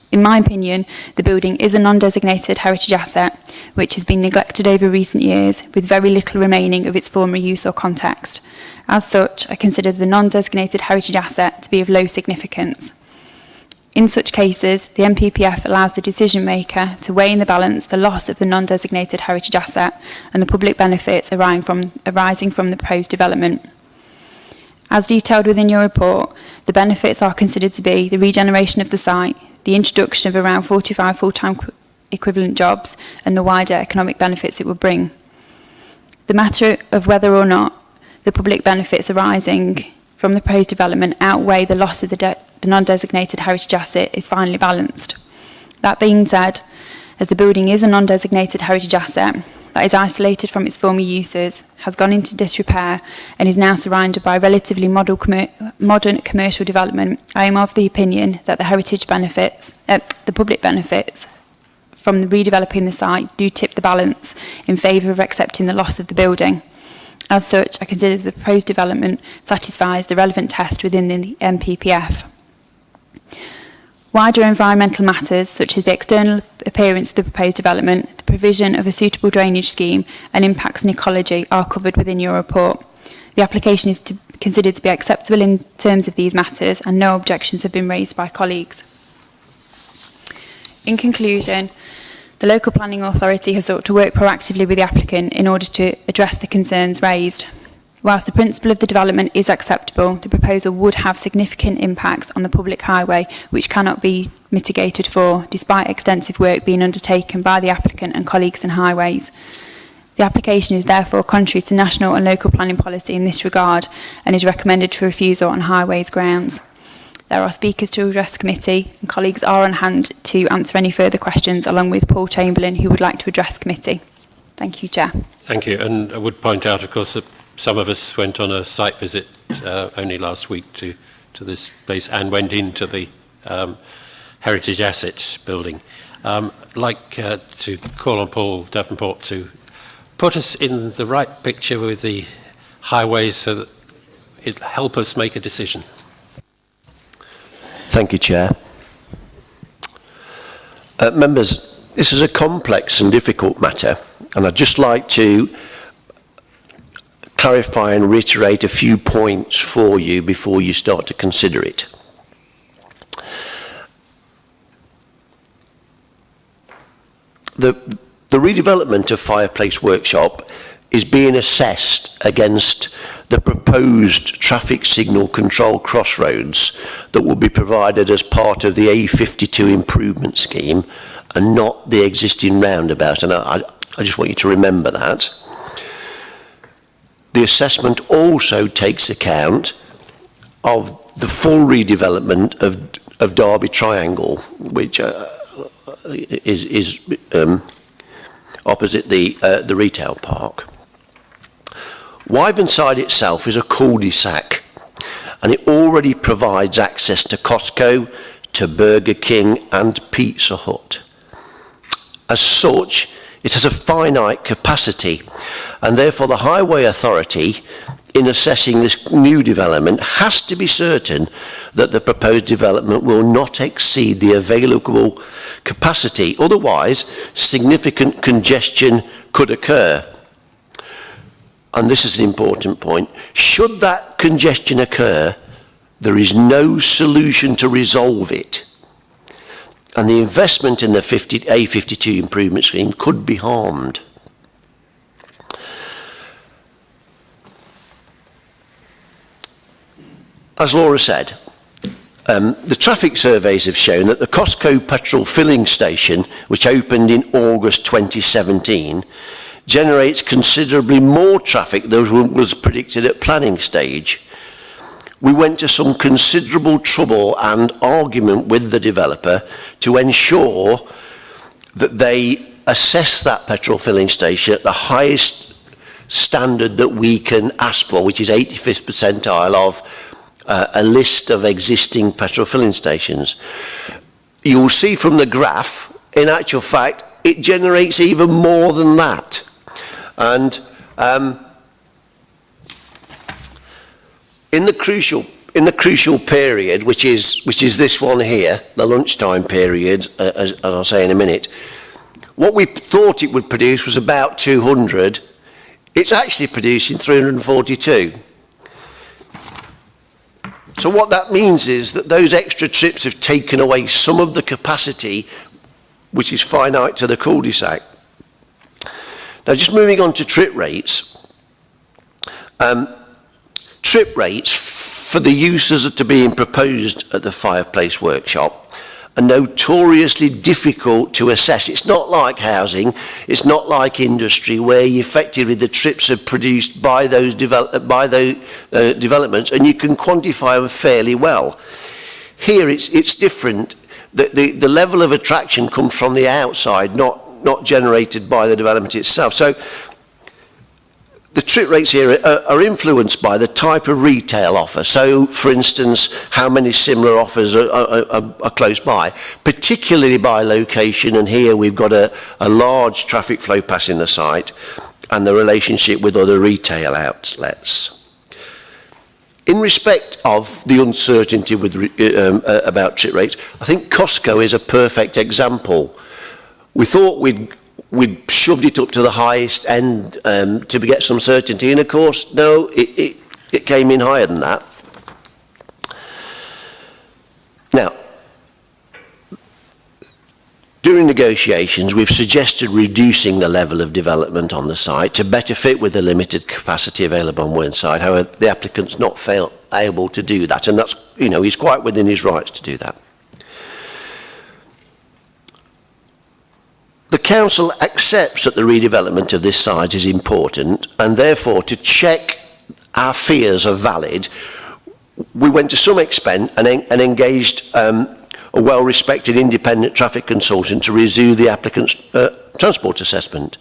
[SPEAKER 14] In my opinion, the building is a non-designated heritage asset which has been neglected over recent years with very little remaining of its former use or context. As such, I consider the non-designated heritage asset to be of low significance. In such cases, the MPPF allows the decision maker to weigh in the balance the loss of the non-designated heritage asset and the public benefits arising from the proposed development. As detailed within your report, the benefits are considered to be the regeneration of the site, the introduction of around 45 full-time equivalent jobs and the wider economic benefits it will bring. The matter of whether or not the public benefits arising from the proposed development outweigh the loss of the non-designated heritage asset is finally balanced. That being said, as the building is a non-designated heritage asset that is isolated from its former uses, has gone into disrepair and is now surrounded by relatively modern commercial development, I am of the opinion that the heritage benefits, the public benefits from the redeveloping the site do tip the balance in favour of accepting the loss of the building. As such, I consider the proposed development satisfies the relevant test within the MPPF. Wider environmental matters, such as the external appearance of the proposed development, the provision of a suitable drainage scheme, and impacts on ecology are covered within your report. The application is considered to be acceptable in terms of these matters, and no objections have been raised by colleagues. In conclusion, the Local Planning Authority has sought to work proactively with the applicant in order to address the concerns raised. Whilst the principle of the development is acceptable, the proposal would have significant impacts on the public highway, which cannot be mitigated for, despite extensive work being undertaken by the applicant and colleagues in highways. The application is therefore contrary to national and local planning policy in this regard and is recommended for refusal on highways grounds. There are speakers to address committee, and colleagues are on hand to answer any further questions, along with Paul Chamberlain, who would like to address committee. Thank you, Chair.
[SPEAKER 1] Thank you. And I would point out, of course, that some of us went on a site visit only last week to this place and went into the Heritage Assets building. I'd like to call on Paul Davenport to put us in the right picture with the highways so that it'll help us make a decision.
[SPEAKER 15] Thank you, Chair. Members, this is a complex and difficult matter, and I'd just like to clarify and reiterate a few points for you before you start to consider it. The redevelopment of Fireplace Workshop is being assessed against the proposed traffic signal control crossroads that will be provided as part of the A52 improvement scheme and not the existing roundabout. And I just want you to remember that. The assessment also takes account of the full redevelopment of Derby Triangle, which is opposite the retail park. Wyvernside itself is a cul-de-sac, and it already provides access to Costco, to Burger King and Pizza Hut. As such, it has a finite capacity, and therefore the Highway Authority, in assessing this new development, has to be certain that the proposed development will not exceed the available capacity. Otherwise, significant congestion could occur. And this is an important point. Should that congestion occur, there is no solution to resolve it. And the investment in the A52 improvement scheme could be harmed. As Laura said, the traffic surveys have shown that the Costco petrol filling station, which opened in August 2017, generates considerably more traffic than was predicted at planning stage. We went to some considerable trouble and argument with the developer to ensure that they assess that petrol filling station at the highest standard that we can ask for, which is 85th percentile of a list of existing petrol filling stations. You will see from the graph, in actual fact, it generates even more than that. And in the crucial period, which is this one here, the lunchtime period, as I'll say in a minute, what we thought it would produce was about 200. It's actually producing 342. So what that means is that those extra trips have taken away some of the capacity, which is finite to the cul-de-sac. Now, just moving on to trip rates. Trip rates for the uses that are being proposed at the Fireplace Workshop are notoriously difficult to assess. It's not like housing, it's not like industry, where effectively the trips are produced by those developments and you can quantify them fairly well. Here it's different. The level of attraction comes from the outside, not generated by the development itself. So the trip rates here are influenced by the type of retail offer. So, for instance, how many similar offers are close by, particularly by location. And here we've got a large traffic flow passing the site and the relationship with other retail outlets. In respect of the uncertainty with, about trip rates, I think Costco is a perfect example. We thought we'd shoved it up to the highest end to get some certainty, and of course, no, it came in higher than that. During negotiations, we've suggested reducing the level of development on the site to better fit with the limited capacity available on one side. However, the applicant's not able to do that, and that's, you know, he's quite within his rights to do that. The council accepts that the redevelopment of this site is important, and therefore, to check our fears are valid, we went to some extent and engaged a well-respected independent traffic consultant to review the applicant's transport assessment.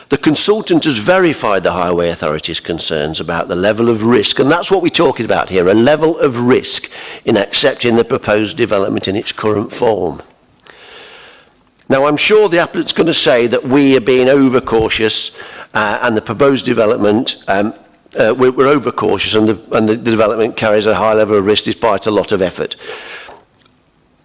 [SPEAKER 15] The consultant has verified the Highway Authority's concerns about the level of risk, and that's what we're talking about here, a level of risk in accepting the proposed development in its current form. Now, I'm sure the applicant's going to say that we are being overcautious and the proposed development, we're overcautious and the development carries a high level of risk despite a lot of effort.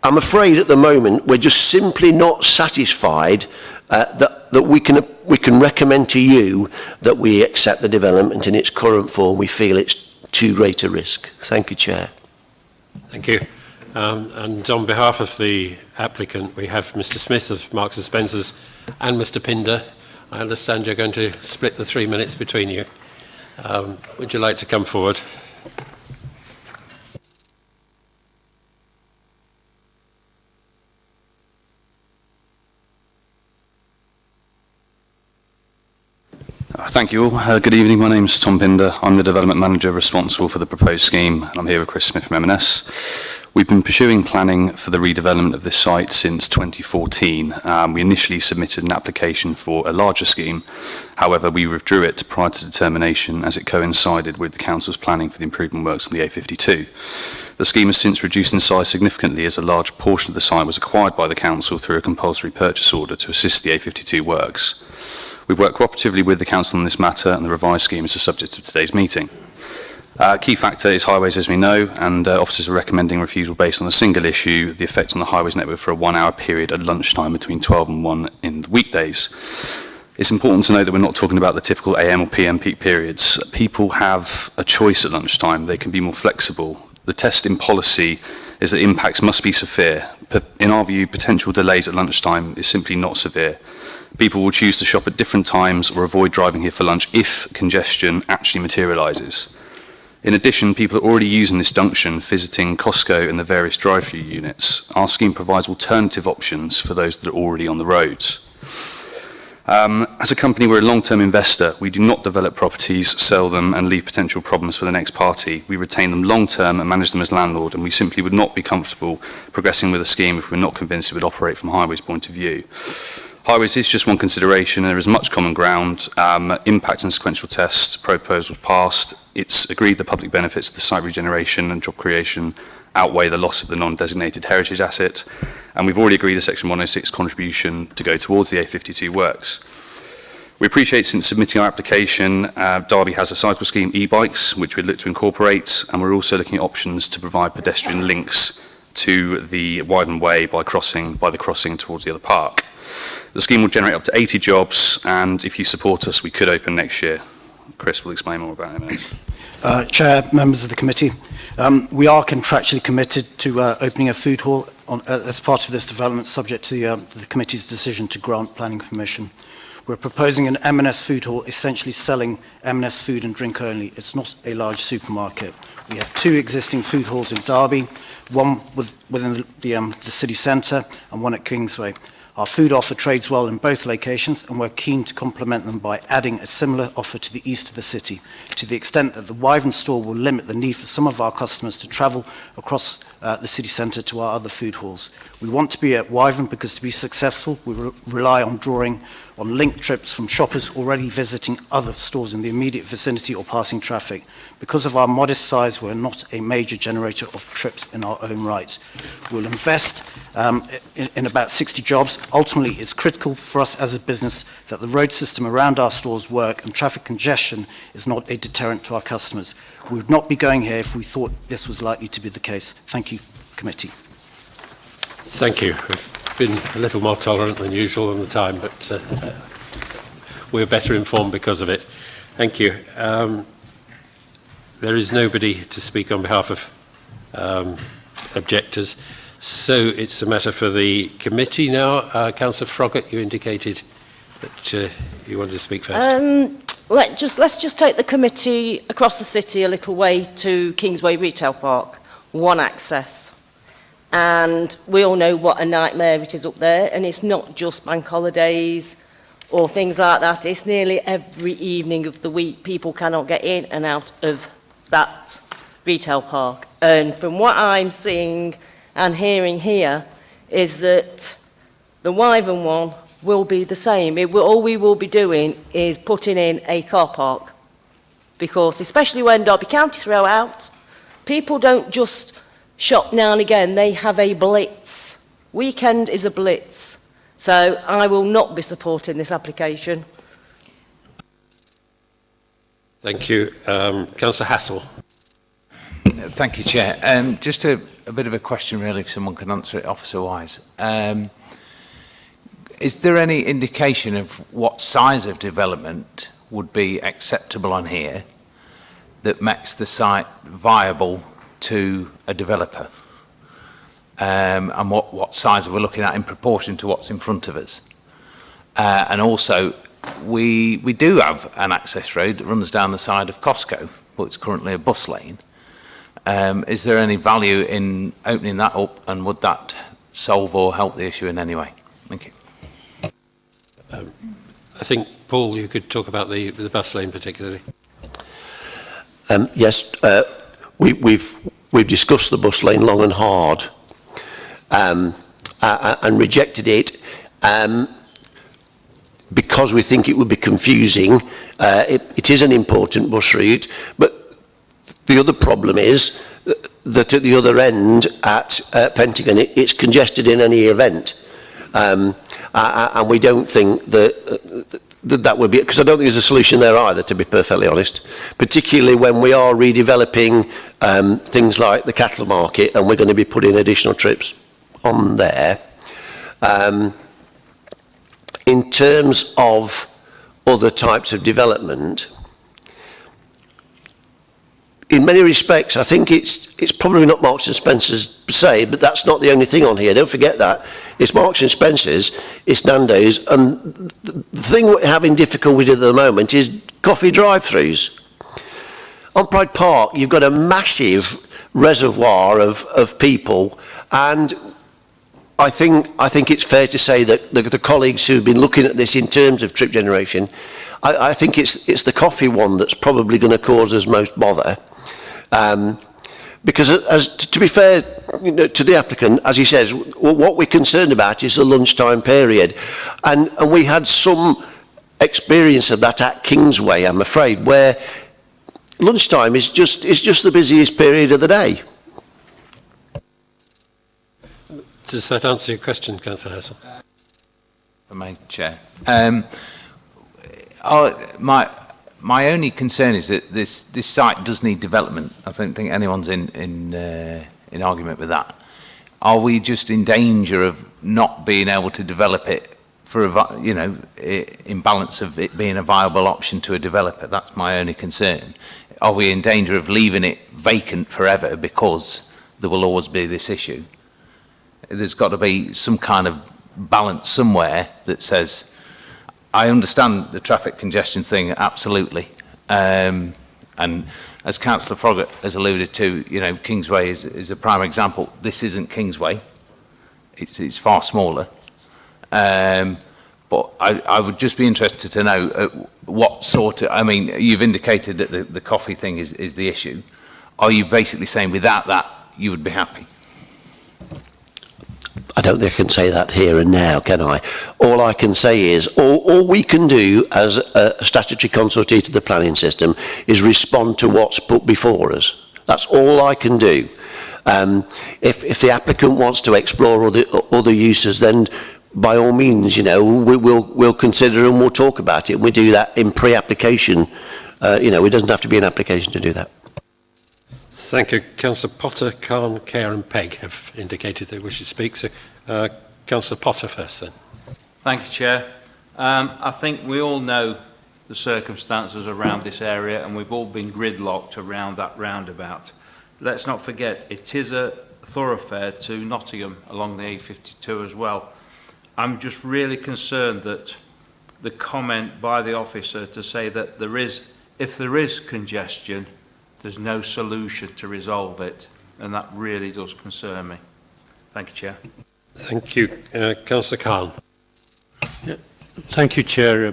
[SPEAKER 15] I'm afraid at the moment we're just simply not satisfied that we can recommend to you that we accept the development in its current form. We feel it's too great a risk. Thank you, Chair.
[SPEAKER 1] Thank you. And on behalf of the applicant, we have Mr. Smith of Marks and Spencer's and Mr. Pinder. I understand you're going to split the 3 minutes between you. Would you like to come forward?
[SPEAKER 16] Thank you all. Good evening. My name is Tom Pinder. I'm the development manager responsible for the proposed scheme, and I'm here with Chris Smith from M&S. We've been pursuing planning for the redevelopment of this site since 2014. We initially submitted an application for a larger scheme. However, we withdrew it prior to determination as it coincided with the council's planning for the improvement works on the A52. The scheme has since reduced in size significantly as a large portion of the site was acquired by the council through a compulsory purchase order to assist the A52 works. We've worked cooperatively with the council on this matter, and the revised scheme is the subject of today's meeting. Key factor is highways, as we know, and officers are recommending refusal based on a single issue, the effect on the highways network for a 1 hour period at lunchtime between 12 and 1 in the weekdays. It's important to note that we're not talking about the typical AM or PM peak periods. People have a choice at lunchtime. They can be more flexible. The test in policy is that impacts must be severe. In our view, potential delays at lunchtime is simply not severe. People will choose to shop at different times or avoid driving here for lunch if congestion actually materialises. In addition, people are already using this junction, visiting Costco and the various drive-through units. Our scheme provides alternative options for those that are already on the roads. As a company, we're a long-term investor. We do not develop properties, sell them and leave potential problems for the next party. We retain them long-term and manage them as landlord, and we simply would not be comfortable progressing with a scheme if we're not convinced it would operate from Highways' point of view. Highways is just one consideration. There is much common ground. Impact and sequential tests proposal passed. It's agreed the public benefits of the site regeneration and job creation outweigh the loss of the non-designated heritage asset. And we've already agreed a Section 106 contribution to go towards the A52 works. We appreciate since submitting our application, Derby has a cycle scheme, e-bikes, which we'd look to incorporate, and we're also looking at options to provide pedestrian links to the Wyvern Way by the crossing towards the other park. The scheme will generate up to 80 jobs, and if you support us, we could open next year. Chris will explain more about M&S.
[SPEAKER 17] Chair, members of the committee, we are contractually committed to opening a food hall as part of this development, subject to the committee's decision to grant planning permission. We're proposing an M&S food hall, essentially selling M&S food and drink only. It's not a large supermarket. We have 2 existing food halls in Derby, one within the city centre and one at Kingsway. Our food offer trades well in both locations, and we're keen to complement them by adding a similar offer to the east of the city, to the extent that the Wyvern store will limit the need for some of our customers to travel across the city centre to our other food halls. We want to be at Wyvern because to be successful, we rely on drawing on link trips from shoppers already visiting other stores in the immediate vicinity or passing traffic. Because of our modest size, we're not a major generator of trips in our own right. We'll invest in about 60 jobs. Ultimately, it's critical for us as a business that the road system around our stores work and traffic congestion is not a deterrent to our customers. We would not be going here if we thought this was likely to be the case. Thank you, committee.
[SPEAKER 1] Thank you. We've been a little more tolerant than usual on the time, but we're better informed because of it. Thank you. There is nobody to speak on behalf of objectors, So it's a matter for the committee now. Councillor Froggatt, you indicated that you wanted to speak first.
[SPEAKER 4] Let's just take the committee across the city a little way to Kingsway Retail Park, one access. And we all know what a nightmare it is up there, and it's not just bank holidays or things like that. It's nearly every evening of the week people cannot get in and out of that retail park. And from what I'm seeing and hearing here is that the Wyvern one will be the same. All we will be doing is putting in a car park, because especially when Derby County throw out, people don't just shop now and again, they have a blitz. Weekend is a blitz. So I will not be supporting this application.
[SPEAKER 1] Thank you. Councillor Hassel.
[SPEAKER 18] Thank you, Chair. Just a bit of a question, really, if someone can answer it officer-wise. Is there any indication of what size of development would be acceptable on here that makes the site viable to a developer? And what size are we looking at in proportion to what's in front of us? And also, we do have an access road that runs down the side of Costco, but it's currently a bus lane. Is there any value in opening that up, and would that solve or help the issue in any way? Thank you.
[SPEAKER 1] I think, Paul, you could talk about the bus lane particularly.
[SPEAKER 15] Yes, we've discussed the bus lane long and hard, and rejected it because we think it would be confusing. It is an important bus route, but the other problem is that at the other end at Pentagon, it's congested in any event. And we don't think that would be, because I don't think there's a solution there either, to be perfectly honest, particularly when we are redeveloping things like the cattle market, and we're going to be putting additional trips on there. In terms of other types of development, in many respects, I think it's probably not Marks and Spencer's per se, but that's not the only thing on here. Don't forget that. It's Marks and Spencer's, it's Nando's, and the thing we're having difficulty at the moment is coffee drive-throughs. On Pride Park, you've got a massive reservoir of people, and I think it's fair to say that the colleagues who've been looking at this in terms of trip generation, I think it's the coffee one that's probably going to cause us most bother. Because to be fair to the applicant, as he says, what we're concerned about is the lunchtime period. And we had some experience of that at Kingsway, I'm afraid, where lunchtime is just the busiest period of the day.
[SPEAKER 1] Does that answer your question, Councillor Hassel?
[SPEAKER 18] For me, Chair. My only concern is that this site does need development. I don't think anyone's in argument with that. Are we just in danger of not being able to develop it for in balance of it being a viable option to a developer? That's my only concern. Are we in danger of leaving it vacant forever because there will always be this issue? There's got to be some kind of balance somewhere that says, I understand the traffic congestion thing, absolutely. And as Councillor Froggatt has alluded to, Kingsway is a prime example. This isn't Kingsway. It's far smaller. But I would just be interested to know what sort of, you've indicated that the coffee thing is the issue. Are you basically saying without that, you would be happy?
[SPEAKER 15] I don't think I can say that here and now, can I? All I can say is, all we can do as a statutory consultee to the planning system is respond to what's put before us. That's all I can do. If the applicant wants to explore other uses, then by all means, we'll consider and we'll talk about it. And we do that in pre-application. It doesn't have to be an application to do that.
[SPEAKER 1] Thank you. Councillor Potter, Khan, Kerr and Pegg have indicated they wish to speak. So, Councillor Potter first then.
[SPEAKER 19] Thank you, Chair. I think we all know the circumstances around this area, and we've all been gridlocked around that roundabout. Let's not forget, it is a thoroughfare to Nottingham along the A52 as well. I'm just really concerned that the comment by the officer to say that if there is congestion, there's no solution to resolve it, and that really does concern me. Thank you, Chair.
[SPEAKER 1] Thank you. Councillor Khan.
[SPEAKER 11] Thank you, Chair.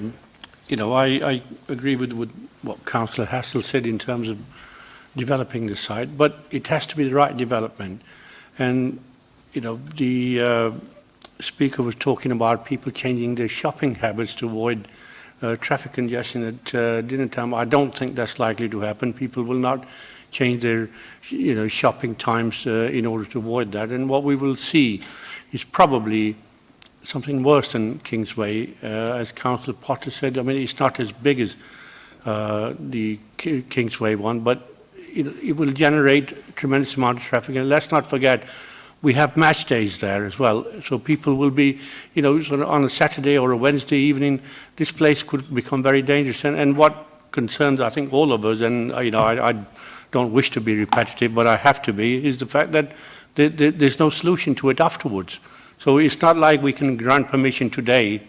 [SPEAKER 11] I agree with what Councillor Hassel said in terms of developing the site, but it has to be the right development. And, the Speaker was talking about people changing their shopping habits to avoid traffic congestion at dinner time. I don't think that's likely to happen. People will not change their, shopping times in order to avoid that. And what we will see is probably something worse than Kingsway. As Councillor Potter said, I mean, it's not as big as the Kingsway one, but it will generate a tremendous amount of traffic. And let's not forget, we have match days there as well. So people will be, sort of on a Saturday or a Wednesday evening, this place could become very dangerous. And what concerns, I think, all of us, and, I don't wish to be repetitive, but I have to be, is the fact that there's no solution to it afterwards. So it's not like we can grant permission today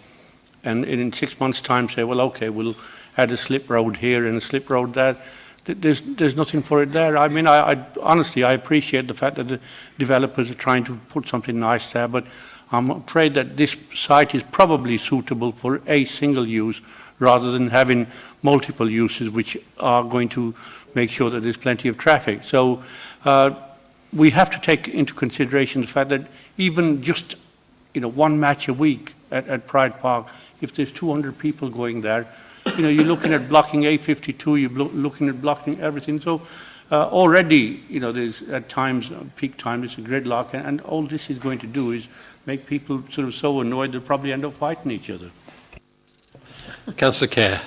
[SPEAKER 11] and in 6 months' time say, well, okay, we'll add a slip road here and a slip road there. There's nothing for it there. I mean, honestly, I appreciate the fact that the developers are trying to put something nice there, but I'm afraid that this site is probably suitable for a single use rather than having multiple uses which are going to make sure that there's plenty of traffic. So we have to take into consideration the fact that even just one match a week at Pride Park, if there's 200 people going there, you're looking at blocking A52, you're looking at blocking everything. So already, there's at times, peak time, it's a gridlock, and all this is going to do is make people sort of so annoyed they'll probably end up fighting each other.
[SPEAKER 1] Councillor Kerr.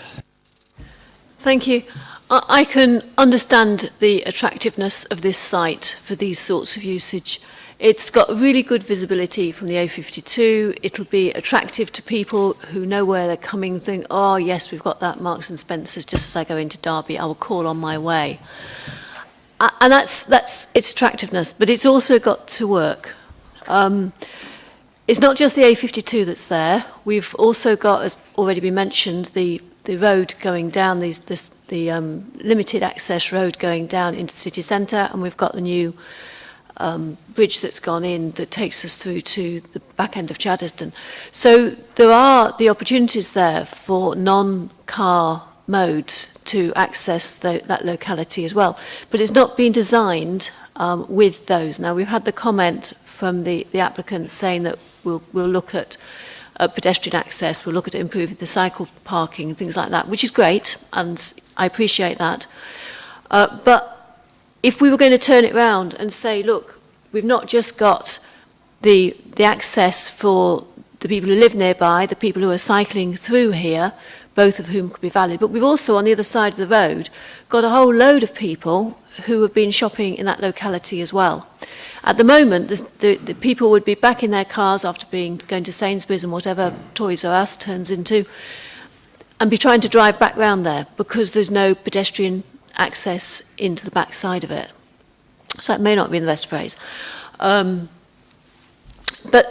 [SPEAKER 10] Thank you. I can understand the attractiveness of this site for these sorts of usage. It's got really good visibility from the A52. It'll be attractive to people who know where they're coming and think, oh yes, we've got that Marks and Spencer's just as I go into Derby, I will call on my way. And that's its attractiveness, but it's also got to work. It's not just the A52 that's there. We've also got, as already been mentioned, the road going down, the limited access road going down into the city centre, and we've got the new bridge that's gone in that takes us through to the back end of Chaddesden. So there are the opportunities there for non-car modes to access that locality as well. But it's not been designed with those. Now, we've had the comment from the applicant saying that we'll look at pedestrian access, we'll look at improving the cycle parking and things like that, which is great, and I appreciate that. But if we were going to turn it round and say, look, we've not just got the access for the people who live nearby, the people who are cycling through here, both of whom could be valid, but we've also, on the other side of the road, got a whole load of people who have been shopping in that locality as well. At the moment, the people would be back in their cars after going to Sainsbury's and whatever Toys R Us turns into, and be trying to drive back round there because there's no pedestrian access into the back side of it. So that may not be the best phrase. But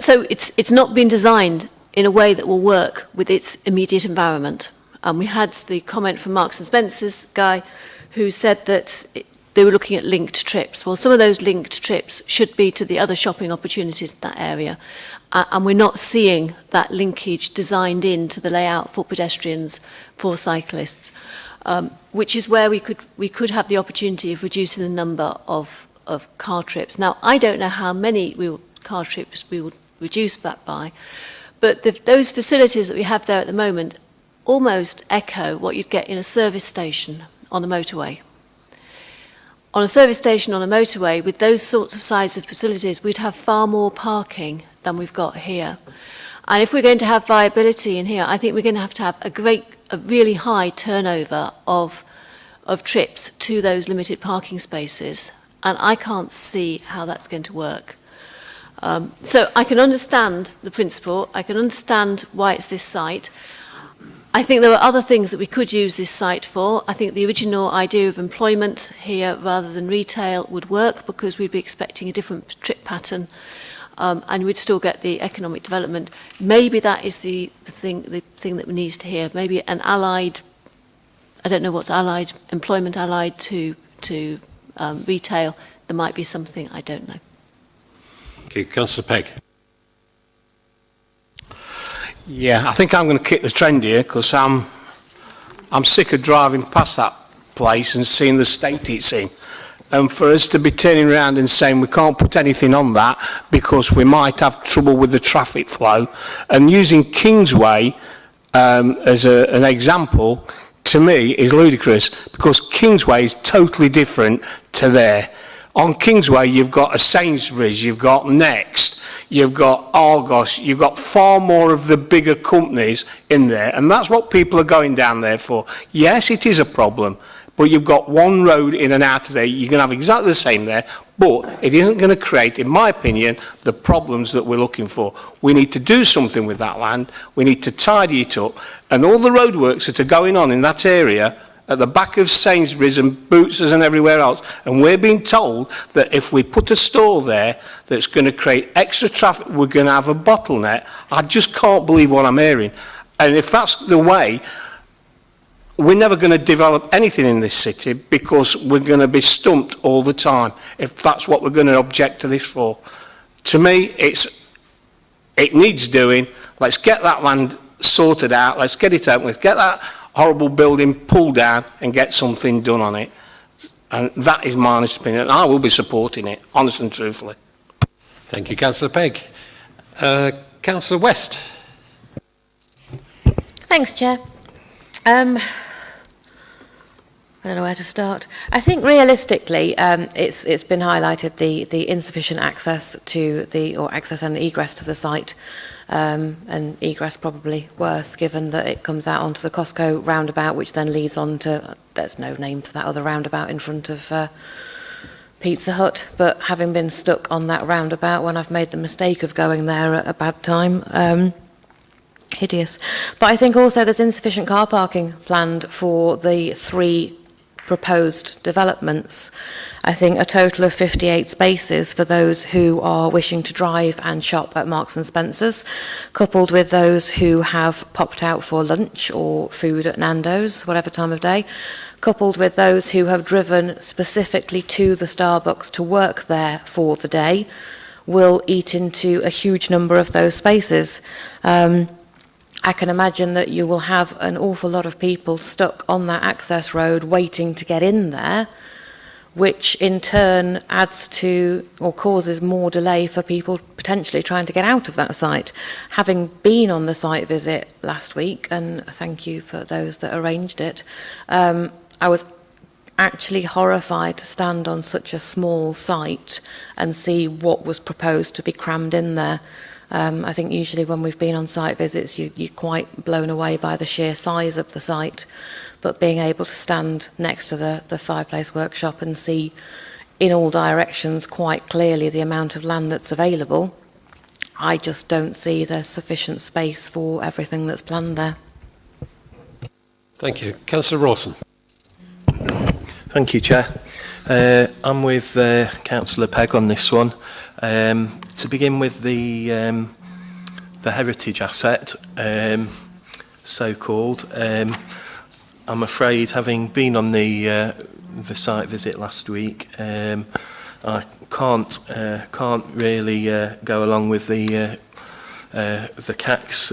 [SPEAKER 10] so it's not been designed in a way that will work with its immediate environment. We had the comment from Marks and Spencer's guy who said that they were looking at linked trips. Well, some of those linked trips should be to the other shopping opportunities in that area. And we're not seeing that linkage designed into the layout for pedestrians, for cyclists. Which is where we could have the opportunity of reducing the number of car trips. Now, I don't know how many car trips we will reduce that by, but those facilities that we have there at the moment almost echo what you'd get in a service station on a motorway. On a service station on a motorway, with those sorts of size of facilities, we'd have far more parking than we've got here. And if we're going to have viability in here, I think we're going to have a really high turnover of trips to those limited parking spaces, and I can't see how that's going to work. So I can understand the principle, I can understand why it's this site. I think there are other things that we could use this site for. I think the original idea of employment here rather than retail would work because we'd be expecting a different trip pattern and we'd still get the economic development. Maybe that is the thing that we need to hear. Maybe an allied, I don't know what's allied, employment allied to retail. There might be something, I don't know.
[SPEAKER 1] Okay, Councillor Pegg.
[SPEAKER 3] Yeah, I think I'm going to kick the trend here because I'm sick of driving past that place and seeing the state it's in. And for us to be turning around and saying we can't put anything on that because we might have trouble with the traffic flow, and using Kingsway as an example, to me is ludicrous because Kingsway is totally different to there. On Kingsway you've got a Sainsbury's, you've got Next, you've got Argos, you've got far more of the bigger companies in there, and that's what people are going down there for. Yes, it is a problem, but you've got one road in and out of there. You can have exactly the same there, but it isn't going to create, in my opinion, the problems that we're looking for. We need to do something with that land. We need to tidy it up, and all the roadworks that are going on in that area at the back of Sainsbury's and Boots's and everywhere else, and we're being told that if we put a store there that's going to create extra traffic, we're going to have a bottleneck. I just can't believe what I'm hearing. And if that's the way, we're never going to develop anything in this city because we're going to be stumped all the time if that's what we're going to object to this for. To me, it needs doing. Let's get that land sorted out. Let's get it open. Let's get that horrible building pulled down and get something done on it. And that is my honest opinion. I will be supporting it, honestly and truthfully.
[SPEAKER 1] Thank you, Councillor Pegg. Councillor West.
[SPEAKER 20] Thanks, Chair. I don't know where to start. I think realistically, it's been highlighted the insufficient access to or access and egress to the site, and egress probably worse, given that it comes out onto the Costco roundabout, which then leads on to, there's no name for that other roundabout in front of Pizza Hut, but having been stuck on that roundabout when I've made the mistake of going there at a bad time, hideous. But I think also there's insufficient car parking planned for the 3 proposed developments. I think a total of 58 spaces for those who are wishing to drive and shop at Marks and Spencer's, coupled with those who have popped out for lunch or food at Nando's, whatever time of day, coupled with those who have driven specifically to the Starbucks to work there for the day, will eat into a huge number of those spaces. I can imagine that you will have an awful lot of people stuck on that access road waiting to get in there, which in turn adds to or causes more delay for people potentially trying to get out of that site. Having been on the site visit last week, and thank you for those that arranged it, I was actually horrified to stand on such a small site and see what was proposed to be crammed in there. I think usually when we've been on site visits, you're quite blown away by the sheer size of the site, but being able to stand next to the fireplace workshop and see in all directions quite clearly the amount of land that's available, I just don't see there's sufficient space for everything that's planned there.
[SPEAKER 1] Thank you. Councillor Rawson.
[SPEAKER 12] Thank you, Chair. I'm with Councillor Pegg on this one. To begin with the heritage asset, so-called, I'm afraid, having been on the site visit last week, I can't really go along with the CAC's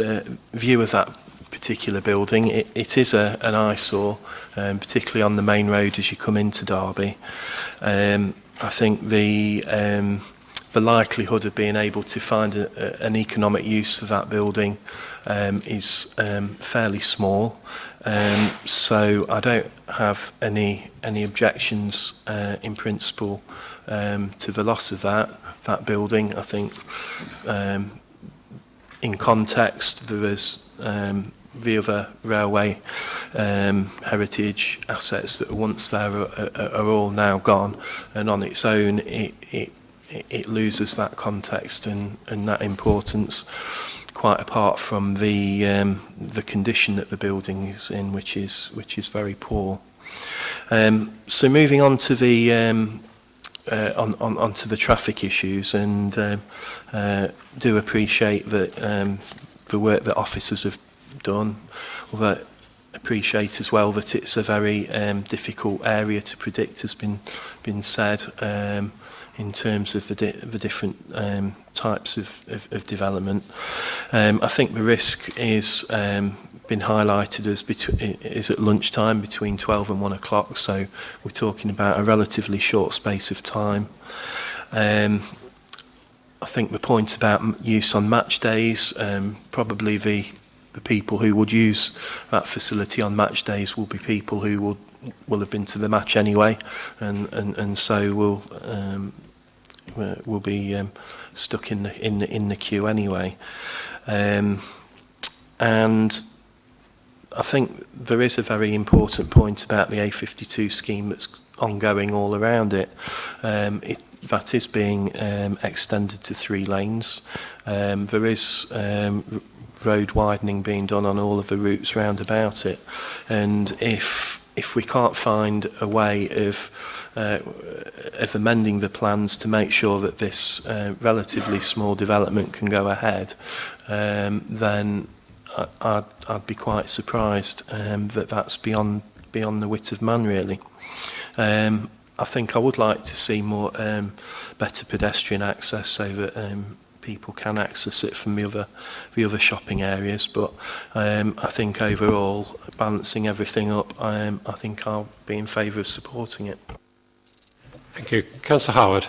[SPEAKER 12] view of that particular building. It is an eyesore, particularly on the main road as you come into Derby. I think the likelihood of being able to find an economic use for that building is fairly small. So I don't have any objections in principle to the loss of that building. I think in context there is the other railway heritage assets that were once there are all now gone, and on its own it it loses that context and that importance, quite apart from the condition that the building is in, which is very poor. So moving on to the onto the traffic issues, and do appreciate that the work that officers have done, although appreciate as well that it's a very difficult area to predict, has been said, in terms of the different types of development. I think the risk is been highlighted as is at lunchtime between 12 and 1 o'clock, so we're talking about a relatively short space of time. I think the point about use on match days, probably the people who would use that facility on match days will be people who will have been to the match anyway, and so will be stuck in the queue anyway. And I think there is a very important point about the A52 scheme that's ongoing all around it. That is being extended to 3 lanes. There is road widening being done on all of the routes round about it, and if we can't find a way of amending the plans to make sure that this relatively small development can go ahead, then I'd be quite surprised that that's beyond the wit of man, really. I think I would like to see more better pedestrian access so that people can access it from the other shopping areas, but I think overall, balancing everything up, I think I'll be in favour of supporting it.
[SPEAKER 1] Thank you. Councillor Howard.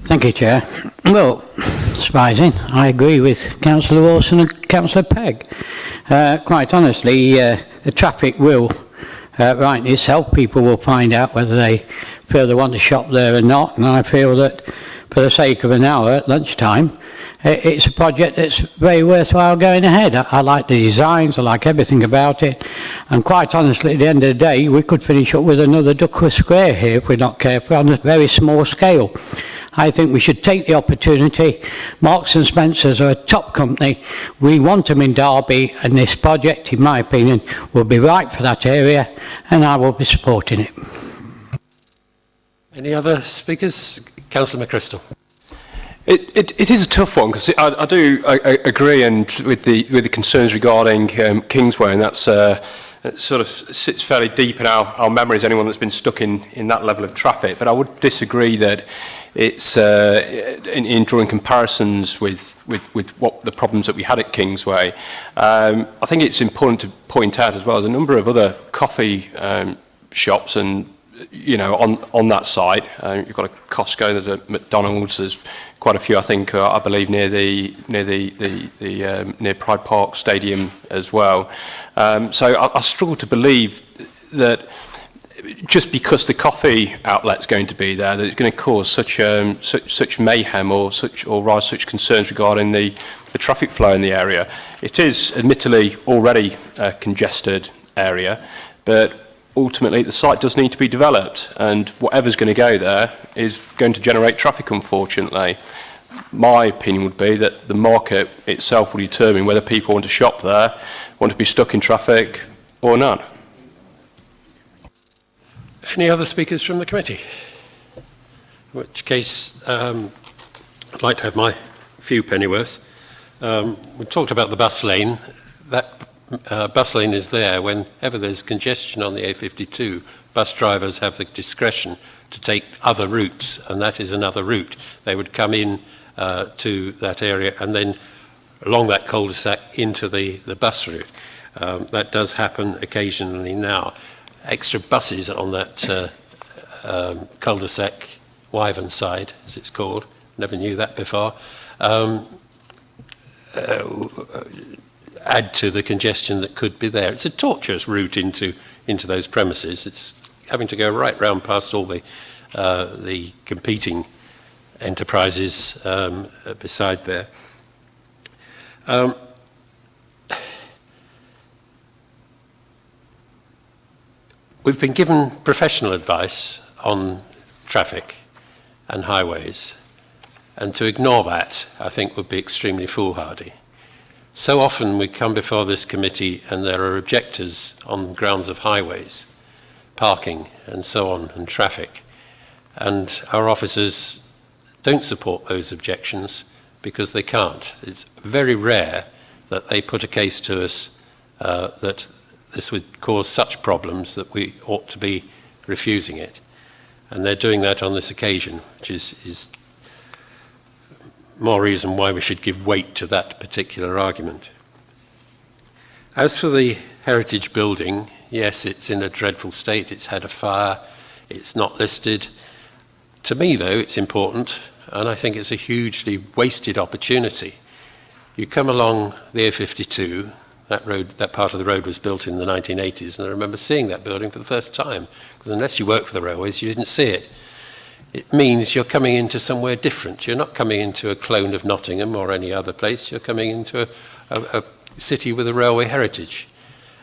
[SPEAKER 6] Thank you, Chair. Well, surprising, I agree with Councillor Wilson and Councillor Pegg. Quite honestly, the traffic will right in itself. People will find out whether they feel they want to shop there or not, and I feel that for the sake of an hour at lunchtime, it's a project that's very worthwhile going ahead. I like the designs, I like everything about it, and quite honestly, at the end of the day, we could finish up with another Duckworth Square here if we're not careful on a very small scale. I think we should take the opportunity. Marks and Spencers are a top company. We want them in Derby, and this project, in my opinion, will be right for that area, and I will be supporting it.
[SPEAKER 1] Any other speakers? Councillor McChrystal.
[SPEAKER 21] It is a tough one, because I do agree and with the concerns regarding Kingsway, and that's it sort of sits fairly deep in our memories, anyone that's been stuck in that level of traffic. But I would disagree that it's in drawing comparisons with what the problems that we had at Kingsway. I think it's important to point out as well, there's a number of other coffee shops and on that site. You've got a Costco, there's a McDonald's, there's quite a few, I think, I believe near Pride Park Stadium as well. So I struggle to believe that just because the coffee outlet's going to be there, that it's going to cause such mayhem or raise such concerns regarding the traffic flow in the area. It is admittedly already a congested area, but ultimately the site does need to be developed, and whatever's going to go there is going to generate traffic, unfortunately. My opinion would be that the market itself will determine whether people want to shop there, want to be stuck in traffic or not.
[SPEAKER 1] Any other speakers from the committee? In which case, I'd like to have my few pennyworth. We talked about the bus lane. That bus lane is there whenever there's congestion on the A52. Bus drivers have the discretion to take other routes, and that is another route. They would come in to that area and then along that cul-de-sac into the bus route. That does happen occasionally now. Extra buses on that cul-de-sac, Wyvern side, as it's called, never knew that before, add to the congestion that could be there. It's a tortuous route into those premises. It's having to go right round past all the competing enterprises beside there. We've been given professional advice on traffic, and highways. And to ignore that, I think, would be extremely foolhardy. So often we come before this committee and there are objectors on grounds of highways, parking and so on, and traffic. And our officers don't support those objections because they can't. It's very rare that they put a case to us that this would cause such problems that we ought to be refusing it. And they're doing that on this occasion, which is more reason why we should give weight to that particular argument. As for the heritage building, yes, it's in a dreadful state. It's had a fire. It's not listed. To me, though, it's important, and I think it's a hugely wasted opportunity. You come along the A52, that part of the road was built in the 1980s, and I remember seeing that building for the first time, because unless you work for the railways, you didn't see it. It means you're coming into somewhere different. You're not coming into a clone of Nottingham or any other place. You're coming into a city with a railway heritage.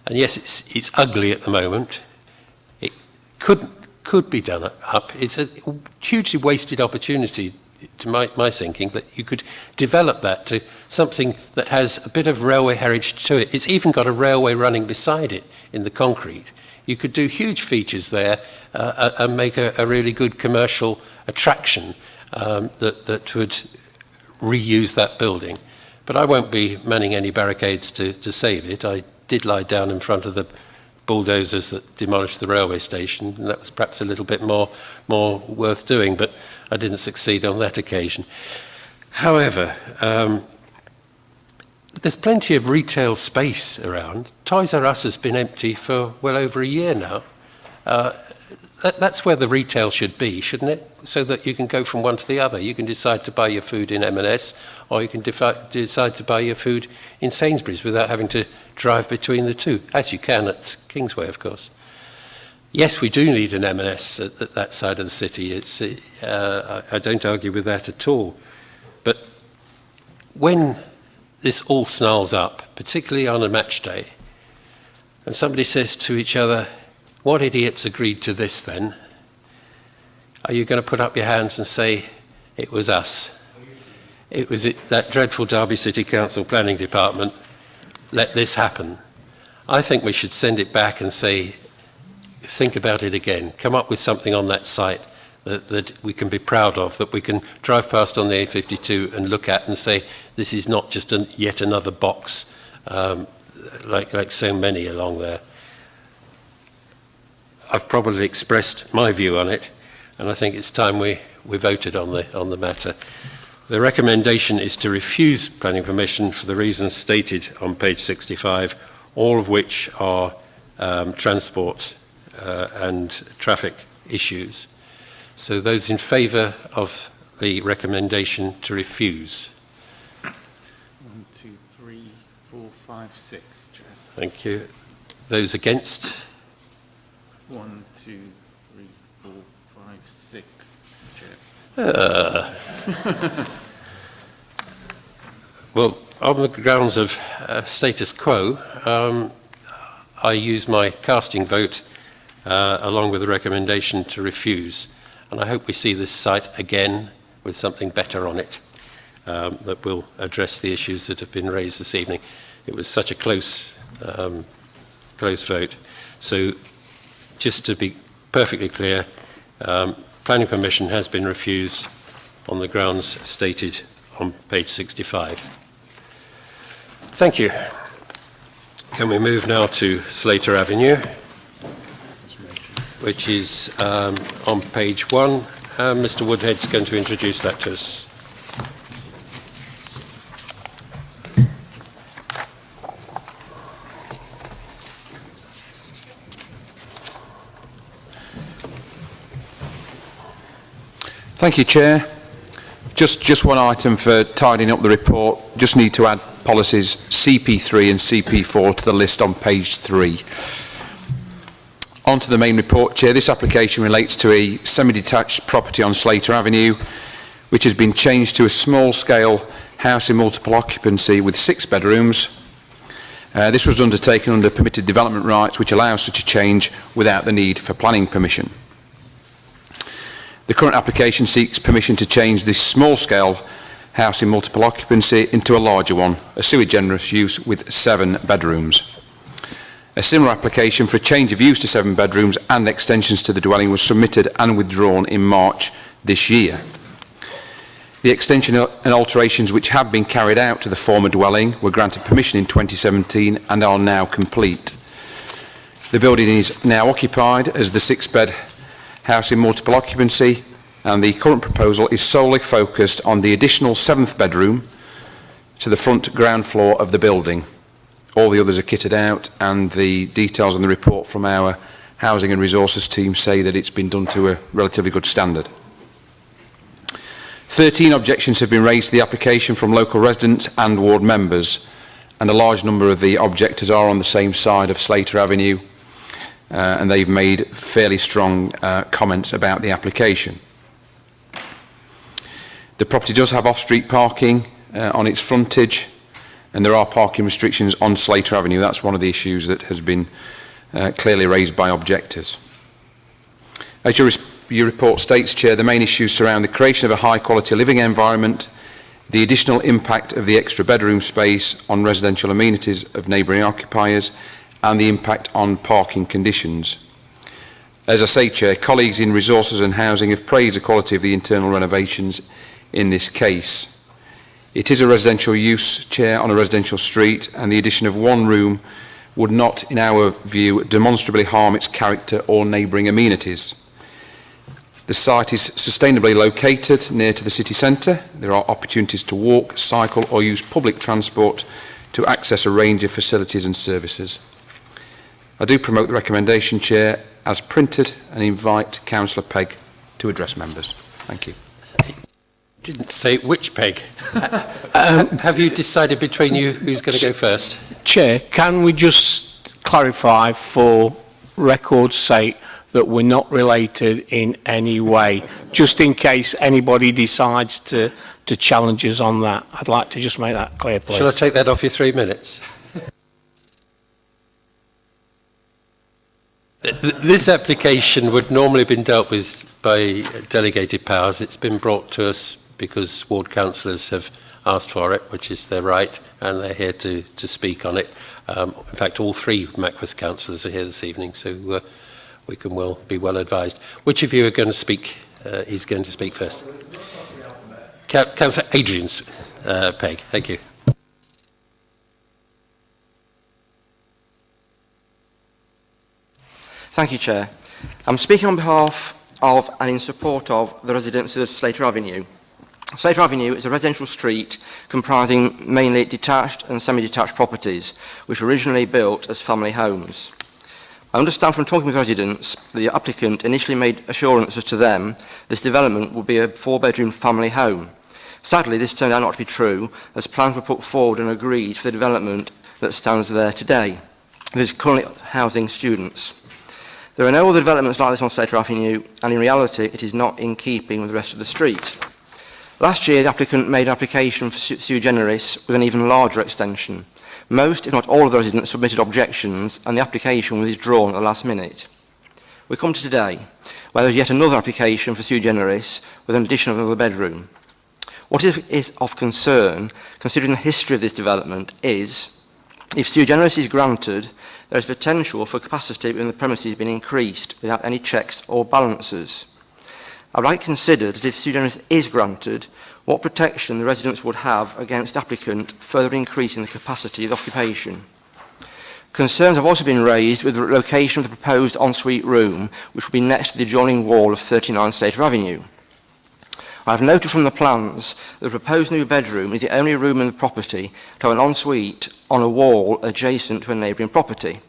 [SPEAKER 1] And yes, it's ugly at the moment. It could be done up. It's a hugely wasted opportunity, to my thinking, that you could develop that to something that has a bit of railway heritage to it. It's even got a railway running beside it in the concrete. You could do huge features there and make a really good commercial attraction that would reuse that building. But I won't be manning any barricades to save it. I did lie down in front of the bulldozers that demolished the railway station, and that was perhaps a little bit more worth doing, but I didn't succeed on that occasion. However, there's plenty of retail space around. Toys R Us has been empty for well over a year now. That's where the retail should be, shouldn't it? So that you can go from one to the other. You can decide to buy your food in M&S, or you can decide to buy your food in Sainsbury's without having to drive between the two, as you can at Kingsway, of course. Yes, we do need an M&S at that side of the city. I don't argue with that at all. But when this all snarls up, particularly on a match day, and somebody says to each other, "What idiots agreed to this then?" Are you going to put up your hands and say, "It was us. It was that dreadful Derby City Council Planning Department let this happen"? I think we should send it back and say, think about it again. Come up with something on that site that we can be proud of, that we can drive past on the A52 and look at and say, this is not just yet another box like so many along there. I've probably expressed my view on it, and I think it's time we voted on the matter. The recommendation is to refuse planning permission for the reasons stated on page 65, all of which are transport and traffic issues. So those in favour of the recommendation to refuse?
[SPEAKER 13] 1, 2, 3, 4, 5, 6, Chair.
[SPEAKER 1] Thank you. Those against?
[SPEAKER 13] 1, 2, 3, 4, 5, 6, Chair.
[SPEAKER 1] Well, on the grounds of status quo, I use my casting vote along with the recommendation to refuse. And I hope we see this site again with something better on it that will address the issues that have been raised this evening. It was such a close vote. So just to be perfectly clear, planning permission has been refused on the grounds stated on page 65. Thank you. Can we move now to Slater Avenue, which is on page 1. Mr. Woodhead's going to introduce that to us.
[SPEAKER 5] Thank you, Chair. Just one item for tidying up the report. Just need to add policies CP3 and CP4 to the list on page 3. On to the main report, Chair. This application relates to a semi-detached property on Slater Avenue, which has been changed to a small-scale house in multiple occupancy with 6 bedrooms. This was undertaken under permitted development rights, which allows such a change without the need for planning permission. The current application seeks permission to change this small-scale house in multiple occupancy into a larger one, a sui generis use with 7 bedrooms. A similar application for a change of use to 7 bedrooms and extensions to the dwelling was submitted and withdrawn in March this year. The extension and alterations which have been carried out to the former dwelling were granted permission in 2017 and are now complete. The building is now occupied as the 6-bed house in multiple occupancy, and the current proposal is solely focused on the additional 7th bedroom to the front ground floor of the building. All the others are kitted out, and the details on the report from our Housing and Resources team say that it's been done to a relatively good standard. 13 objections have been raised to the application from local residents and ward members, and a large number of the objectors are on the same side of Slater Avenue, and they've made fairly strong comments about the application. The property does have off-street parking on its frontage, and there are parking restrictions on Slater Avenue. That's one of the issues that has been clearly raised by objectors. As your report states, Chair, the main issues surround the creation of a high-quality living environment, the additional impact of the extra bedroom space on residential amenities of neighbouring occupiers, and the impact on parking conditions. As I say, Chair, colleagues in Resources and Housing have praised the quality of the internal renovations in this case. It is a residential use, Chair, on a residential street, and the addition of 1 room would not, in our view, demonstrably harm its character or neighbouring amenities. The site is sustainably located near to the city centre. There are opportunities to walk, cycle or use public transport to access a range of facilities and services. I do promote the recommendation, Chair, as printed, and invite Councillor Pegg to address members. Thank you.
[SPEAKER 1] Didn't say which Peg. Have you decided between you who's going to go first?
[SPEAKER 3] Chair, can we just clarify for record's sake that we're not related in any way, just in case anybody decides to challenge us on that? I'd like to just make that clear, please.
[SPEAKER 1] Shall I take that off your 3 minutes? This application would normally have been dealt with by delegated powers. It's been brought to us because ward councillors have asked for it, which is their right, and they're here to speak on it. In fact, all 3 Mackworth councillors are here this evening, so we can be well advised. Which of you are going to speak? Is going to speak first? Councillor Adrian Pegg. Thank you.
[SPEAKER 2] Thank you, Chair. I'm speaking on behalf of and in support of the residents of Slater Avenue. Slater Avenue is a residential street comprising mainly detached and semi-detached properties, which were originally built as family homes. I understand from talking with residents, the applicant initially made assurances to them this development would be a 4-bedroom family home. Sadly, this turned out not to be true, as plans were put forward and agreed for the development that stands there today. It is currently housing students. There are no other developments like this on Slater Avenue, and in reality, it is not in keeping with the rest of the street. Last year, the applicant made an application for sui generis with an even larger extension. Most, if not all, of the residents submitted objections, and the application was withdrawn at the last minute. We come to today, where there is yet another application for sui generis with an addition of another bedroom. What is of concern, considering the history of this development, is if sui generis is granted, there is potential for capacity within the premises being increased without any checks or balances. I would like to consider that if sui generis is granted, what protection the residents would have against the applicant further increasing the capacity of the occupation. Concerns have also been raised with the location of the proposed ensuite room, which will be next to the adjoining wall of 39 Slater Avenue. I have noted from the plans that the proposed new bedroom is the only room in the property to have an ensuite on a wall adjacent to a neighbouring property.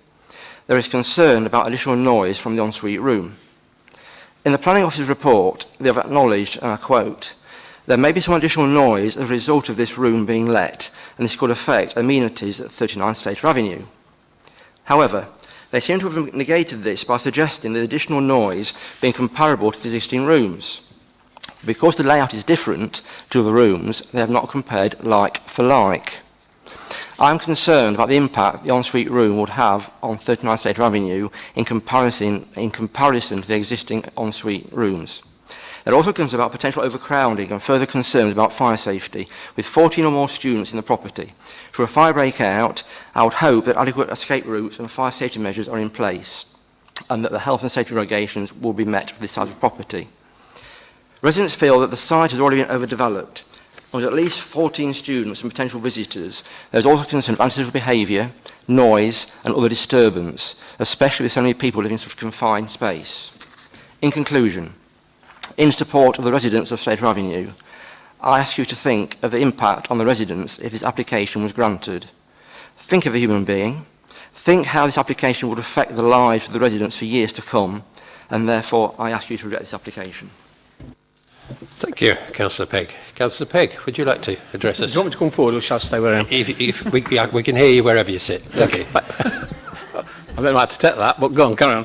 [SPEAKER 2] There is concern about additional noise from the ensuite room. In the Planning Office's report, they have acknowledged, and I quote, "There may be some additional noise as a result of this room being let, and this could affect amenities at 39 Slater Avenue." However, they seem to have negated this by suggesting the additional noise being comparable to the existing rooms. Because the layout is different to the rooms, they have not compared like for like. I am concerned about the impact the ensuite room would have on 39 Slater Avenue in comparison to the existing ensuite rooms. There are also concerns about potential overcrowding and further concerns about fire safety, with 14 or more students in the property. Should a fire break out, I would hope that adequate escape routes and fire safety measures are in place, and that the health and safety regulations will be met for this side of the property. Residents feel that the site has already been overdeveloped. With at least 14 students and potential visitors, there is also concern of antisocial behaviour, noise and other disturbance, especially with so many people living in such a confined space. In conclusion, in support of the residents of Slater Avenue, I ask you to think of the impact on the residents if this application was granted. Think of the human being, think how this application would affect the lives of the residents for years to come, and therefore I ask you to reject this application.
[SPEAKER 1] Thank you, Councillor Pegg. Councillor Pegg, would you like to address us?
[SPEAKER 3] Do you want me to come forward or shall I stay where I am?
[SPEAKER 1] If we can hear you wherever you sit. Okay.
[SPEAKER 3] I don't know how to take that, but go on, carry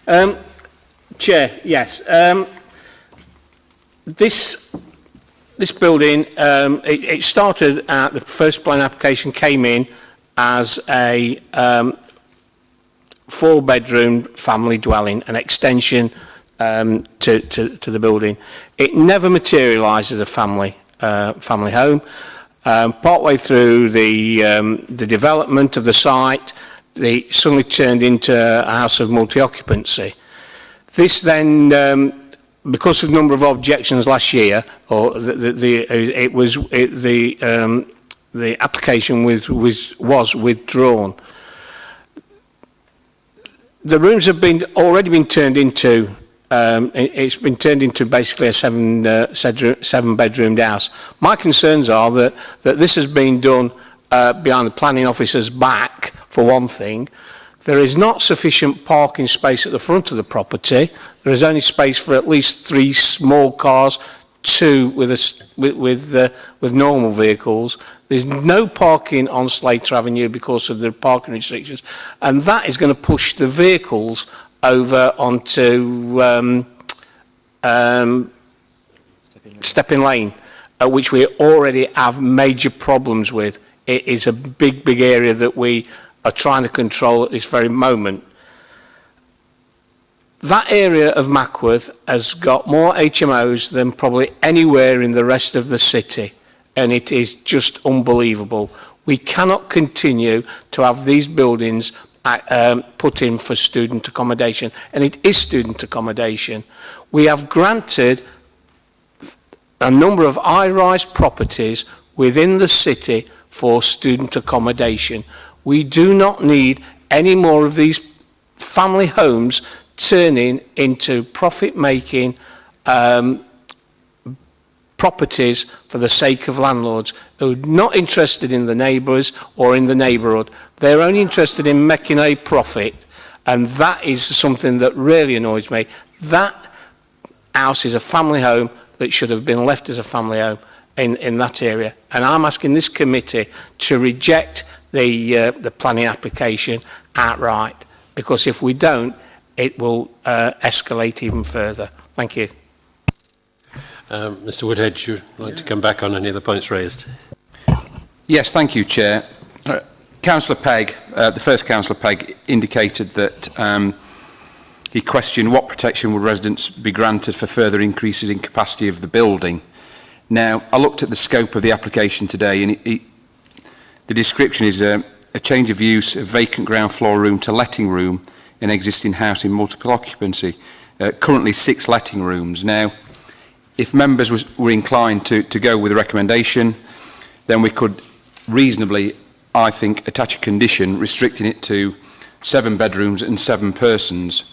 [SPEAKER 3] on. Chair, yes. This building, it started at the first plan application came in as a 4-bedroom family dwelling, an extension to the building. It never materialised as a family home. Partway through the development of the site, it suddenly turned into a house of multi-occupancy. This then, because of the number of objections last year, or the application was withdrawn. The rooms have already been turned into. It's been turned into basically a 7-bedroomed house. My concerns are that this has been done behind the planning officer's back, for one thing. There is not sufficient parking space at the front of the property. There is only space for at least 3 small cars, 2 with normal vehicles. There's no parking on Slater Avenue because of the parking restrictions, and that is going to push the vehicles over onto Stepping Lane, which we already have major problems with. It is a big area that we are trying to control at this very moment. That area of Mackworth has got more HMOs than probably anywhere in the rest of the city, and it is just unbelievable. We cannot continue to have these buildings put in for student accommodation, and it is student accommodation. We have granted a number of high-rise properties within the city for student accommodation. We do not need any more of these family homes turning into profit-making properties for the sake of landlords who are not interested in the neighbours or in the neighbourhood. They're only interested in making a profit, and that is something that really annoys me. That house is a family home that should have been left as a family home in that area, and I'm asking this committee to reject the planning application outright, because if we don't, it will escalate even further. Thank you.
[SPEAKER 1] Mr Woodhead, would you like to come back on any of the points raised?
[SPEAKER 5] Yes, thank you, Chair. Councillor Pegg, the first Councillor Pegg, indicated that he questioned what protection would residents be granted for further increases in capacity of the building. Now, I looked at the scope of the application today, and the description is a change of use of vacant ground floor room to letting room in existing house in multiple occupancy. Currently 6 letting rooms. Now, if members were inclined to go with the recommendation, then we could reasonably, I think, attach a condition restricting it to 7 bedrooms and 7 persons,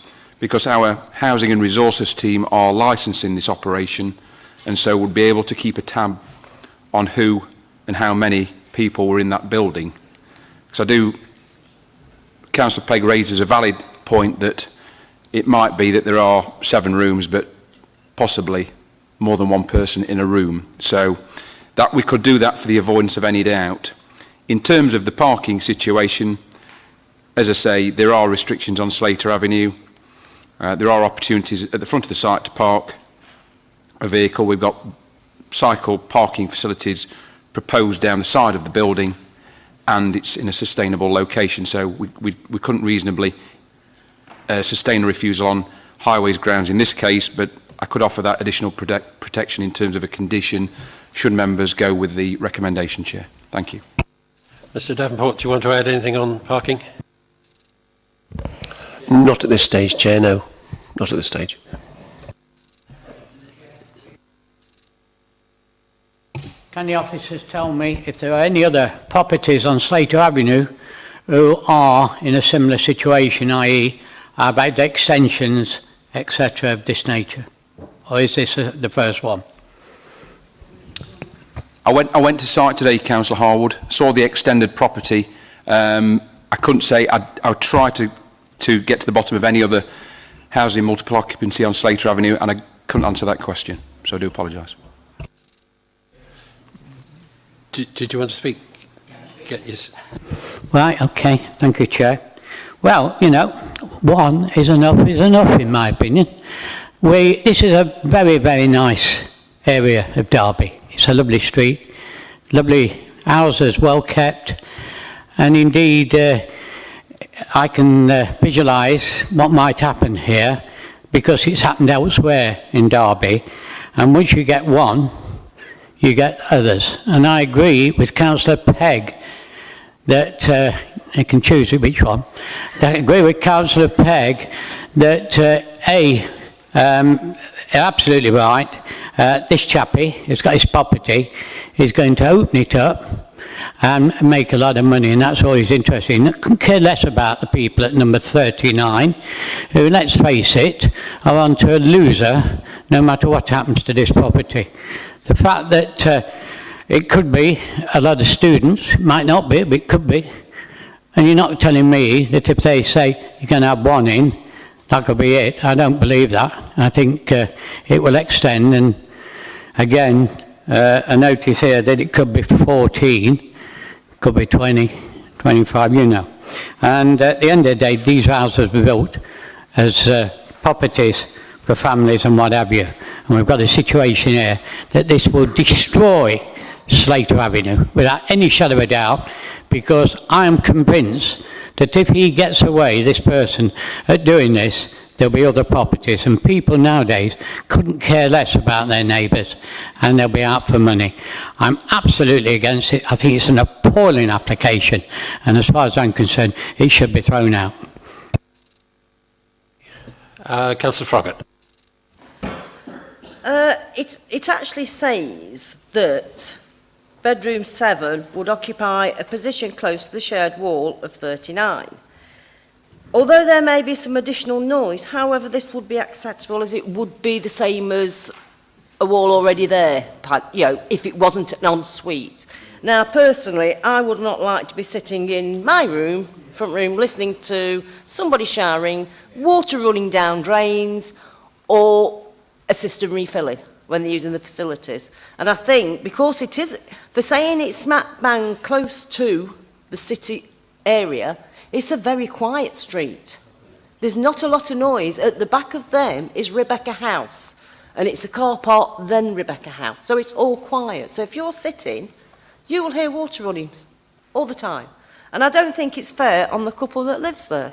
[SPEAKER 5] because our housing and resources team are licensing this operation, and so would be able to keep a tab on who and how many people were in that building. Because Councillor Pegg raises a valid point that it might be that there are 7 rooms, but possibly more than 1 person in a room. So that we could do that for the avoidance of any doubt. In terms of the parking situation, as I say, there are restrictions on Slater Avenue. There are opportunities at the front of the site to park a vehicle. We've got cycle parking facilities proposed down the side of the building, and it's in a sustainable location, so we couldn't reasonably sustain a refusal highways grounds in this case, but I could offer that additional protection in terms of a condition should members go with the recommendation, Chair. Thank you.
[SPEAKER 1] Mr Davenport, do you want to add anything on parking?
[SPEAKER 15] Not at this stage, Chair, no. Not at this stage.
[SPEAKER 6] Can the officers tell me if there are any other properties on Slater Avenue who are in a similar situation, i.e. about the extensions, etc. of this nature? Or is this the first one?
[SPEAKER 5] I went to site today, Councillor Harwood, saw the extended property. I couldn't say, I'll try to get to the bottom of any other housing multiple occupancy on Slater Avenue, and I couldn't answer that question, so I do apologise.
[SPEAKER 1] Did you want to speak? Yes.
[SPEAKER 6] Right, okay. Thank you, Chair. Well, you know, one is enough in my opinion. This is a very, very nice area of Derby. It's a lovely street, lovely houses, well kept, and indeed I can visualise what might happen here because it's happened elsewhere in Derby, and once you get one, you get others. And I agree with Councillor Pegg that, I can choose which one, I agree with Councillor Pegg that absolutely right, this chappie has got his property, he's going to open it up and make a lot of money, and that's all he's interested in. I couldn't care less about the people at number 39 who, let's face it, are onto a loser no matter what happens to this property. The fact that it could be a lot of students, might not be, but it could be, and you're not telling me that if they say you can have one in, that could be it. I don't believe that. I think it will extend, and again, a notice here that it could be 14, could be 20, 25, you know. And at the end of the day, these houses were built as properties for families and what have you. And we've got a situation here that this will destroy Slater Avenue without any shadow of a doubt, because I am convinced that if he gets away, this person, at doing this, there'll be other properties, and people nowadays couldn't care less about their neighbours, and they'll be out for money. I'm absolutely against it. I think it's an appalling application, and as far as I'm concerned, it should be thrown out.
[SPEAKER 1] Councillor Froggatt.
[SPEAKER 4] It actually says that bedroom 7 would occupy a position close to the shared wall of 39. Although there may be some additional noise, however, this would be acceptable as it would be the same as a wall already there, you know, if it wasn't an ensuite. Now, personally, I would not like to be sitting in my room, front room, listening to somebody showering, water running down drains, or a system refilling when they're using the facilities. And I think, because it is, for saying it's smack bang close to the city area, it's a very quiet street. There's not a lot of noise. At the back of them is Rebecca House, and it's a car park, then Rebecca House. So it's all quiet. So if you're sitting, you will hear water running all the time. And I don't think it's fair on the couple that lives there.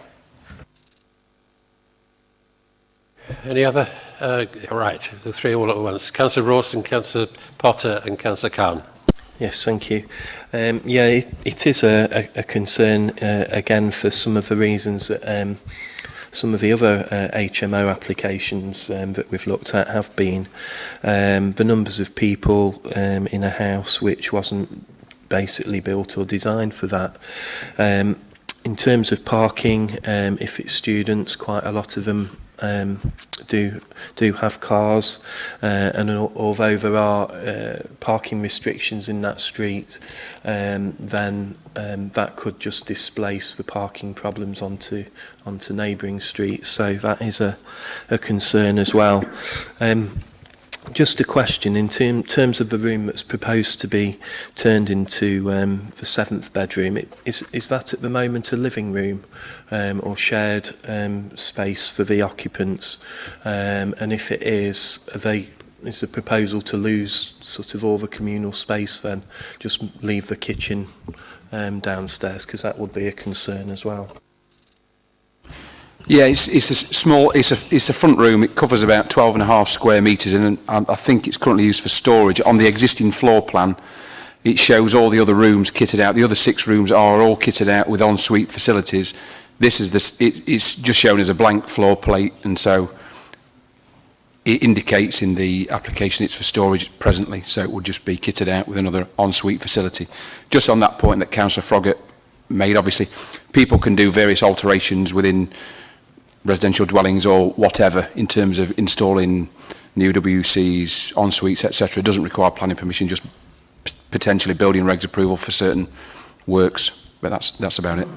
[SPEAKER 1] Any other? Right, the three all at once. Councillor Rawson, Councillor Potter and Councillor Khan.
[SPEAKER 12] Yes, thank you. Yeah, it is a concern, again, for some of the reasons that some of the other HMO applications that we've looked at have been. The numbers of people in a house which wasn't basically built or designed for that. In terms of parking, if it's students, quite a lot of them do have cars, and although there are parking restrictions in that street, then that could just displace the parking problems onto neighbouring streets. So that is a concern as well. Just a question, in terms of the room that's proposed to be turned into the 7th bedroom, is that at the moment a living room or shared space for the occupants? And if it is, is the proposal to lose sort of all the communal space then, just leave the kitchen downstairs, because that would be a concern as well?
[SPEAKER 5] Yeah, it's a small, it's a front room. It covers about 12.5 square metres, and I think it's currently used for storage. On the existing floor plan, it shows all the other rooms kitted out. The other 6 rooms are all kitted out with ensuite facilities. This is it's just shown as a blank floor plate, and so it indicates in the application it's for storage presently, so it would just be kitted out with another ensuite facility. Just on that point that Councillor Froggatt made, obviously, people can do various alterations within residential dwellings or whatever in terms of installing new WCs, en-suites, etc. It doesn't require planning permission, just potentially building regs approval for certain works, but that's about it.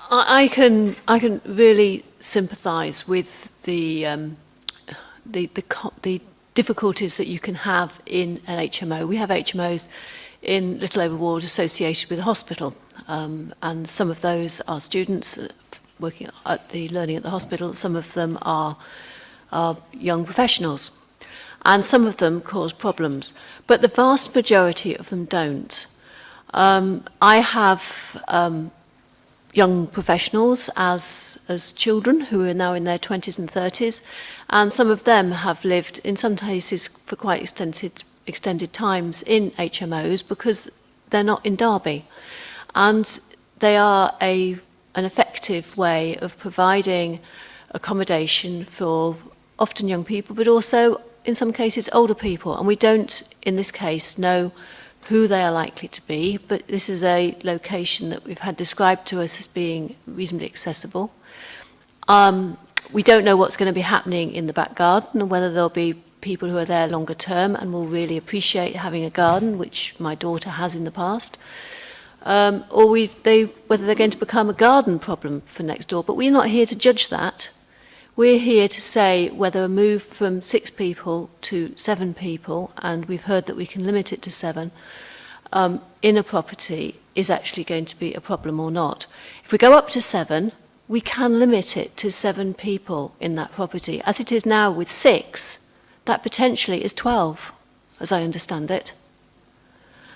[SPEAKER 10] I can really sympathise with the difficulties that you can have in an HMO. We have HMOs in Little Over Ward associated with a hospital, and some of those are students working at the learning at the hospital. Some of them are young professionals, and some of them cause problems, but the vast majority of them don't. I have young professionals as children who are now in their 20s and 30s, and some of them have lived in some cases for quite extended times in HMOs because they're not in Derby, and they are an effective way of providing accommodation for often young people, but also in some cases older people, and we don't in this case know who they are likely to be, but this is a location that we've had described to us as being reasonably accessible. We don't know what's going to be happening in the back garden and whether there'll be people who are there longer term and will really appreciate having a garden, which my daughter has in the past, or whether they're going to become a garden problem for next door. But we're not here to judge that. We're here to say whether a move from 6 people to 7 people, and we've heard that we can limit it to 7, in a property is actually going to be a problem or not. If we go up to 7, we can limit it to 7 people in that property. As it is now with 6, that potentially is 12, as I understand it.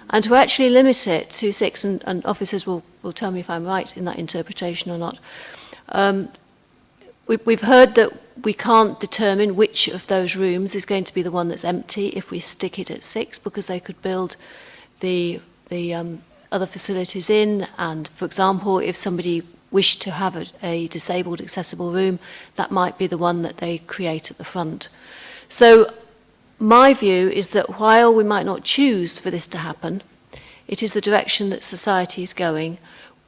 [SPEAKER 10] And to actually limit it to 6, and officers will tell me if I'm right in that interpretation or not, we've heard that we can't determine which of those rooms is going to be the one that's empty if we stick it at 6, because they could build the other facilities in, and for example, if somebody wished to have a disabled accessible room, that might be the one that they create at the front. So my view is that while we might not choose for this to happen, it is the direction that society is going.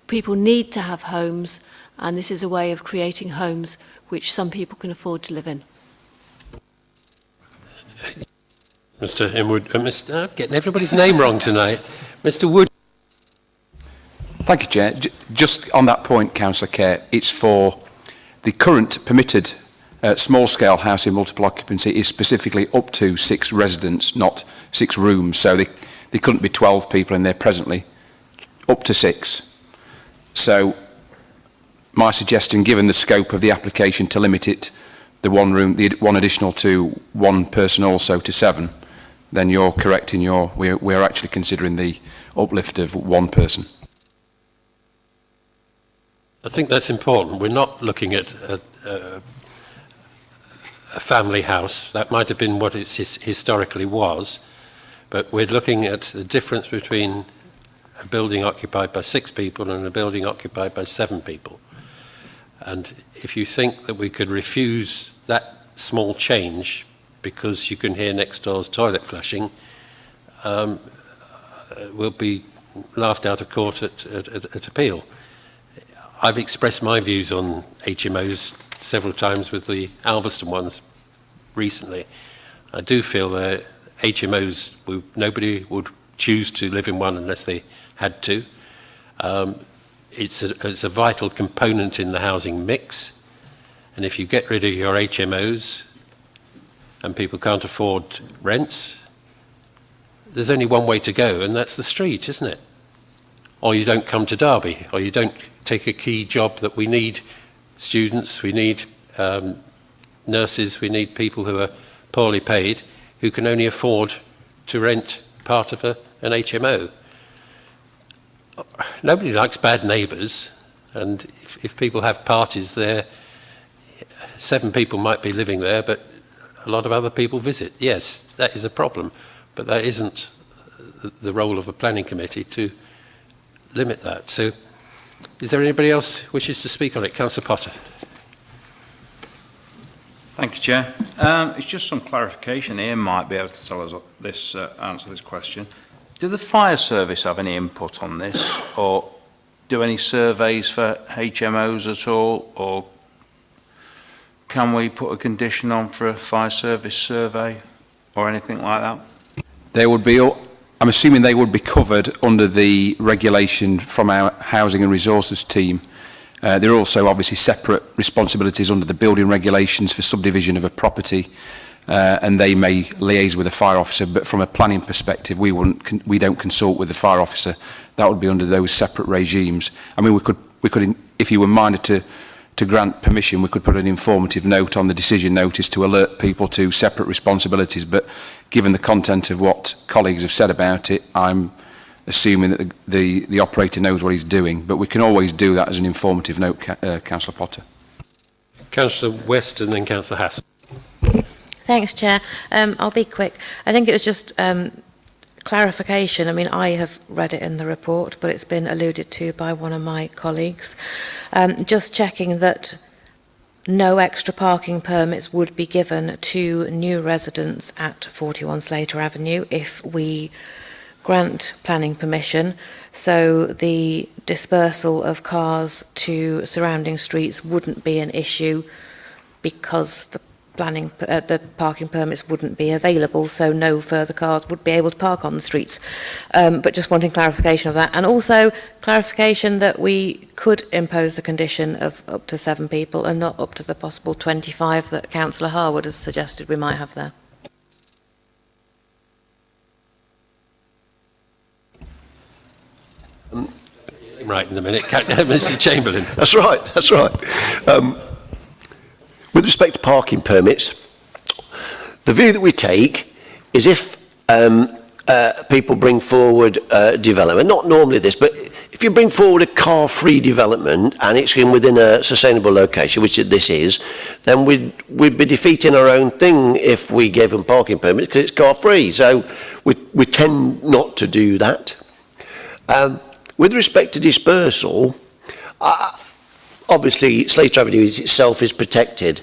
[SPEAKER 10] People need to have homes, and this is a way of creating homes which some people can afford to live in.
[SPEAKER 1] Mr. Inwood, getting everybody's name wrong tonight. Mr. Wood.
[SPEAKER 5] Thank you, Chair. Just on that point, Councillor Kerr, it's for the current permitted small-scale housing multiple occupancy is specifically up to 6 residents, not 6 rooms. So there couldn't be 12 people in there presently, up to 6. So my suggestion, given the scope of the application, to limit it, the one room, the one additional to 1 person also to 7, then you're correct in we're actually considering the uplift of 1 person.
[SPEAKER 1] I think that's important. We're not looking at a family house. That might have been what it historically was, but we're looking at the difference between a building occupied by 6 people and a building occupied by 7 people. And if you think that we could refuse that small change because you can hear next door's toilet flushing, we'll be laughed out of court at appeal. I've expressed my views on HMOs several times with the Alveston ones recently. I do feel that HMOs, nobody would choose to live in one unless they had to. It's a vital component in the housing mix, and if you get rid of your HMOs and people can't afford rents, there's only one way to go, and that's the street, isn't it? Or you don't come to Derby, or you don't take a key job that we need students, we need nurses, we need people who are poorly paid, who can only afford to rent part of a an HMO. Nobody likes bad neighbours, and if people have parties there, 7 people might be living there, but a lot of other people visit. Yes, that is a problem, but that isn't the role of a planning committee to limit that. So, is there anybody else who wishes to speak on it? Councillor Potter.
[SPEAKER 19] Thank you, Chair. It's just some clarification. Ian might be able to tell us this, answer this question. Do the fire service have any input on this, or do any surveys for HMOs at all, or can we put a condition on for a fire service survey or anything like that?
[SPEAKER 5] They would be, I'm assuming they would be covered under the regulation from our Housing and Resources team. There are also obviously separate responsibilities under the building regulations for subdivision of a property, and they may liaise with a fire officer, but from a planning perspective, we don't consult with the fire officer. That would be under those separate regimes. I mean, we could, if you were minded to grant permission, we could put an informative note on the decision notice to alert people to separate responsibilities, but given the content of what colleagues have said about it, I'm assuming that the operator knows what he's doing, but we can always do that as an informative note, Councillor Potter.
[SPEAKER 1] Councillor West and then Councillor Hassel.
[SPEAKER 20] Thanks, Chair. I'll be quick. I think it was just clarification. I mean, I have read it in the report, but it's been alluded to by one of my colleagues. Just checking that no extra parking permits would be given to new residents at 41 Slater Avenue if we grant planning permission, so the dispersal of cars to surrounding streets wouldn't be an issue because the parking permits wouldn't be available, so no further cars would be able to park on the streets. But just wanting clarification of that, and also clarification that we could impose the condition of up to 7 people and not up to the possible 25 that Councillor Harwood has suggested we might have there.
[SPEAKER 1] Right in a minute, Mr. Chamberlain.
[SPEAKER 15] That's right, that's right. With respect to parking permits, the view that we take is if people bring forward development, not normally this, but if you bring forward a car-free development and it's within a sustainable location, which this is, then we'd be defeating our own thing if we gave them parking permits because it's car-free. So we tend not to do that. With respect to dispersal, obviously Slater Avenue itself is protected.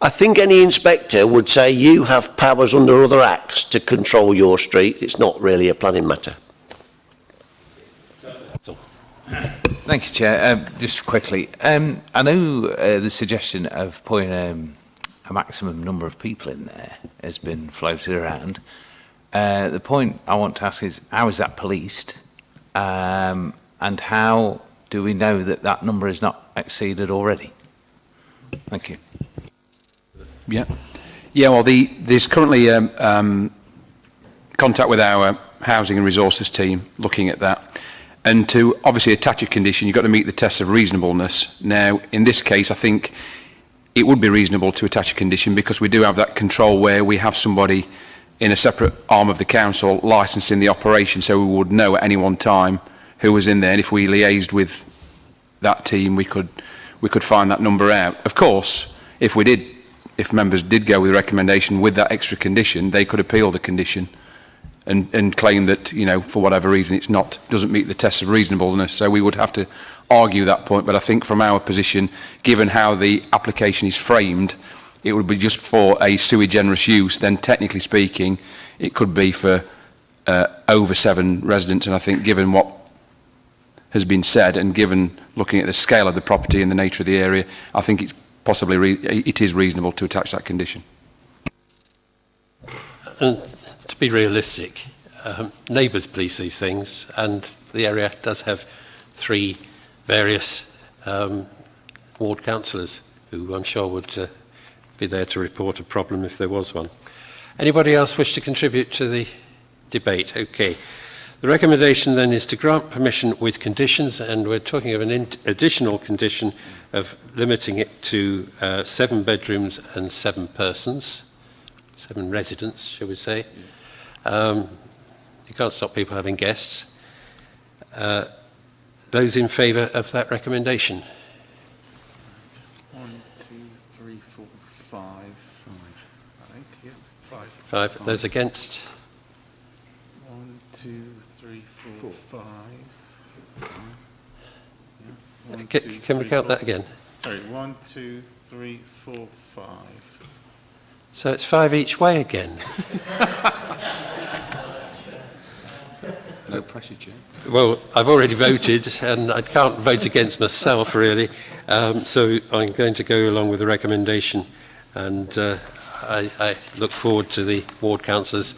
[SPEAKER 15] I think any inspector would say you have powers under other acts to control your street. It's not really a planning matter.
[SPEAKER 18] Thank you, Chair. Just quickly, I know the suggestion of putting a maximum number of people in there has been floated around. The point I want to ask is, how is that policed? And how do we know that that number is not exceeded already? Thank you.
[SPEAKER 5] Yeah. Yeah, well, there's currently contact with our Housing and Resources team looking at that. And to obviously attach a condition, you've got to meet the test of reasonableness. Now, in this case, I think it would be reasonable to attach a condition because we do have that control where we have somebody in a separate arm of the council licensing the operation, so we would know at any one time who was in there, and if we liaised with that team, we could find that number out. Of course, if members did go with the recommendation with that extra condition, they could appeal the condition and claim that, you know, for whatever reason doesn't meet the test of reasonableness. So we would have to argue that point. But I think from our position, given how the application is framed, it would be just for a sui generis use. Then technically speaking, it could be for over 7 residents. And I think given what has been said and given looking at the scale of the property and the nature of the area, I think it's possibly it is reasonable to attach that condition.
[SPEAKER 1] And to be realistic, neighbours police these things, and the area does have 3 various ward councillors who I'm sure would be there to report a problem if there was one. Anybody else wish to contribute to the debate? Okay. The recommendation then is to grant permission with conditions, and we're talking of an additional condition of limiting it to 7 bedrooms and 7 persons, 7 residents, shall we say. You can't stop people having guests. Those in favour of that recommendation?
[SPEAKER 13] 1, 2, 3, 4, 5. I think, yeah, 5.
[SPEAKER 1] 5. Those against?
[SPEAKER 13] 1, 2, 3, 4, 5. Yeah. 1, 2,
[SPEAKER 1] Can we
[SPEAKER 13] 3,
[SPEAKER 1] count
[SPEAKER 13] 4.
[SPEAKER 1] that again?
[SPEAKER 13] Sorry, 1, 2, 3, 4, 5.
[SPEAKER 1] So it's 5 each way again.
[SPEAKER 5] No pressure, Chair.
[SPEAKER 1] Well, I've already voted, and I can't vote against myself, really. So I'm going to go along with the recommendation, and I look forward to the ward councillors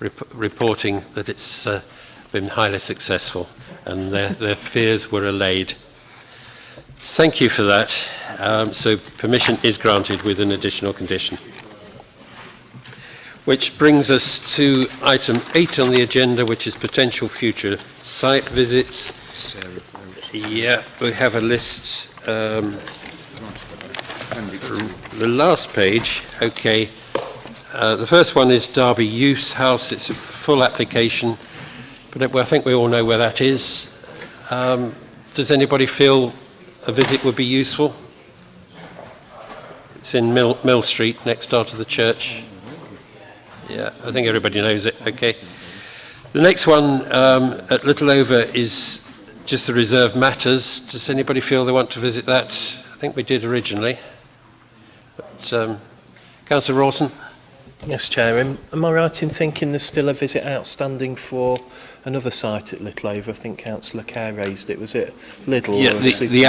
[SPEAKER 1] reporting that it's been highly successful, and their fears were allayed. Thank you for that. So permission is granted with an additional condition. Which brings us to item 8 on the agenda, which is potential future site visits. Yeah, we have a list. The last page, okay. The first one is Derby Youth House. It's a full application, but I think we all know where that is. Does anybody feel a visit would be useful? It's in Mill Street, next door to the church. Yeah, I think everybody knows it. Okay. The next one at Littleover is just the reserved matters. Does anybody feel they want to visit that? I think we did originally. But, Councillor Rawson?
[SPEAKER 12] Yes, Chair. Am I right in thinking there's still a visit outstanding for another site at Littleover? I think Councillor Kerr raised it. Was it Lidl?
[SPEAKER 1] Yeah,
[SPEAKER 12] or
[SPEAKER 1] the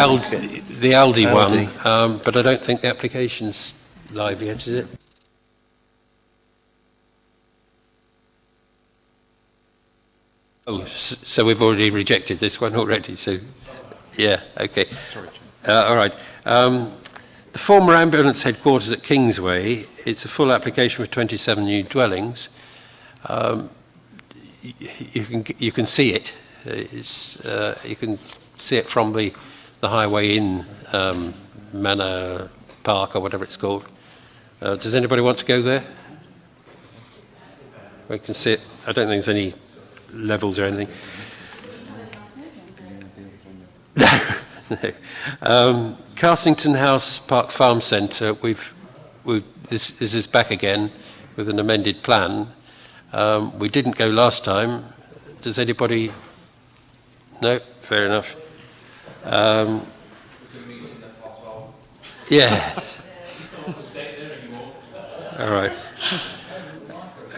[SPEAKER 1] Aldi one, but I don't think the application's live yet, is it? Oh, so we've already rejected this one already, so, yeah, okay.
[SPEAKER 5] Sorry, Chair.
[SPEAKER 1] All right. The former ambulance headquarters at Kingsway, it's a full application for 27 new dwellings. You can see it. You can see it from the highway in Manor Park or whatever it's called. Does anybody want to go there? We can see it. I don't think there's any levels or anything. No. Carsington House Park Farm Centre, this is back again with an amended plan. We didn't go last time. Does anybody? No? Fair enough. Yeah. All right.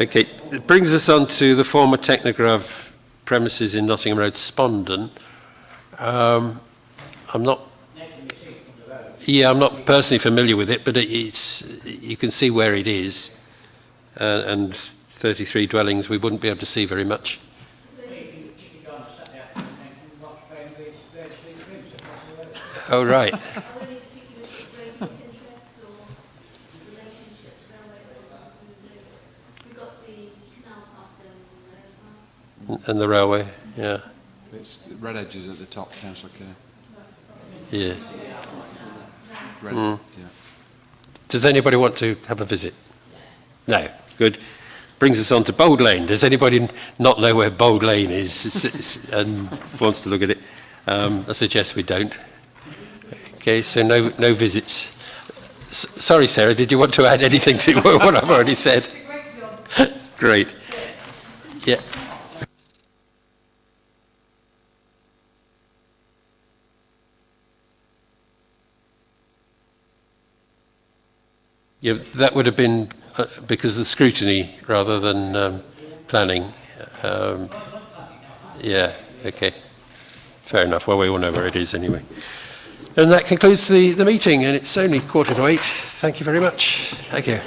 [SPEAKER 1] Okay, it brings us on to the former Technograph premises in Nottingham Road, Spondon. I'm not personally familiar with it, but you can see where it is, and 33 dwellings, we wouldn't be able to see very much. Oh, right. And the railway, yeah.
[SPEAKER 5] It's the red edges at the top, Councillor Kerr.
[SPEAKER 1] Yeah.
[SPEAKER 5] Red,
[SPEAKER 1] yeah.
[SPEAKER 5] Does
[SPEAKER 1] Does anybody want to have a visit? No. Good. Brings us on to Bold Lane. Does anybody not know where Bold Lane is and wants to look at it? I suggest we don't. Okay, so no visits. Sorry, Sarah, did you want to add anything to what I've already said? Great. Yeah. Yeah, that would have been because of the scrutiny rather than planning. Yeah, okay. Fair enough. Well, we all know where it is anyway. And that concludes the meeting, and it's only 7:45. Thank you very much. Thank you.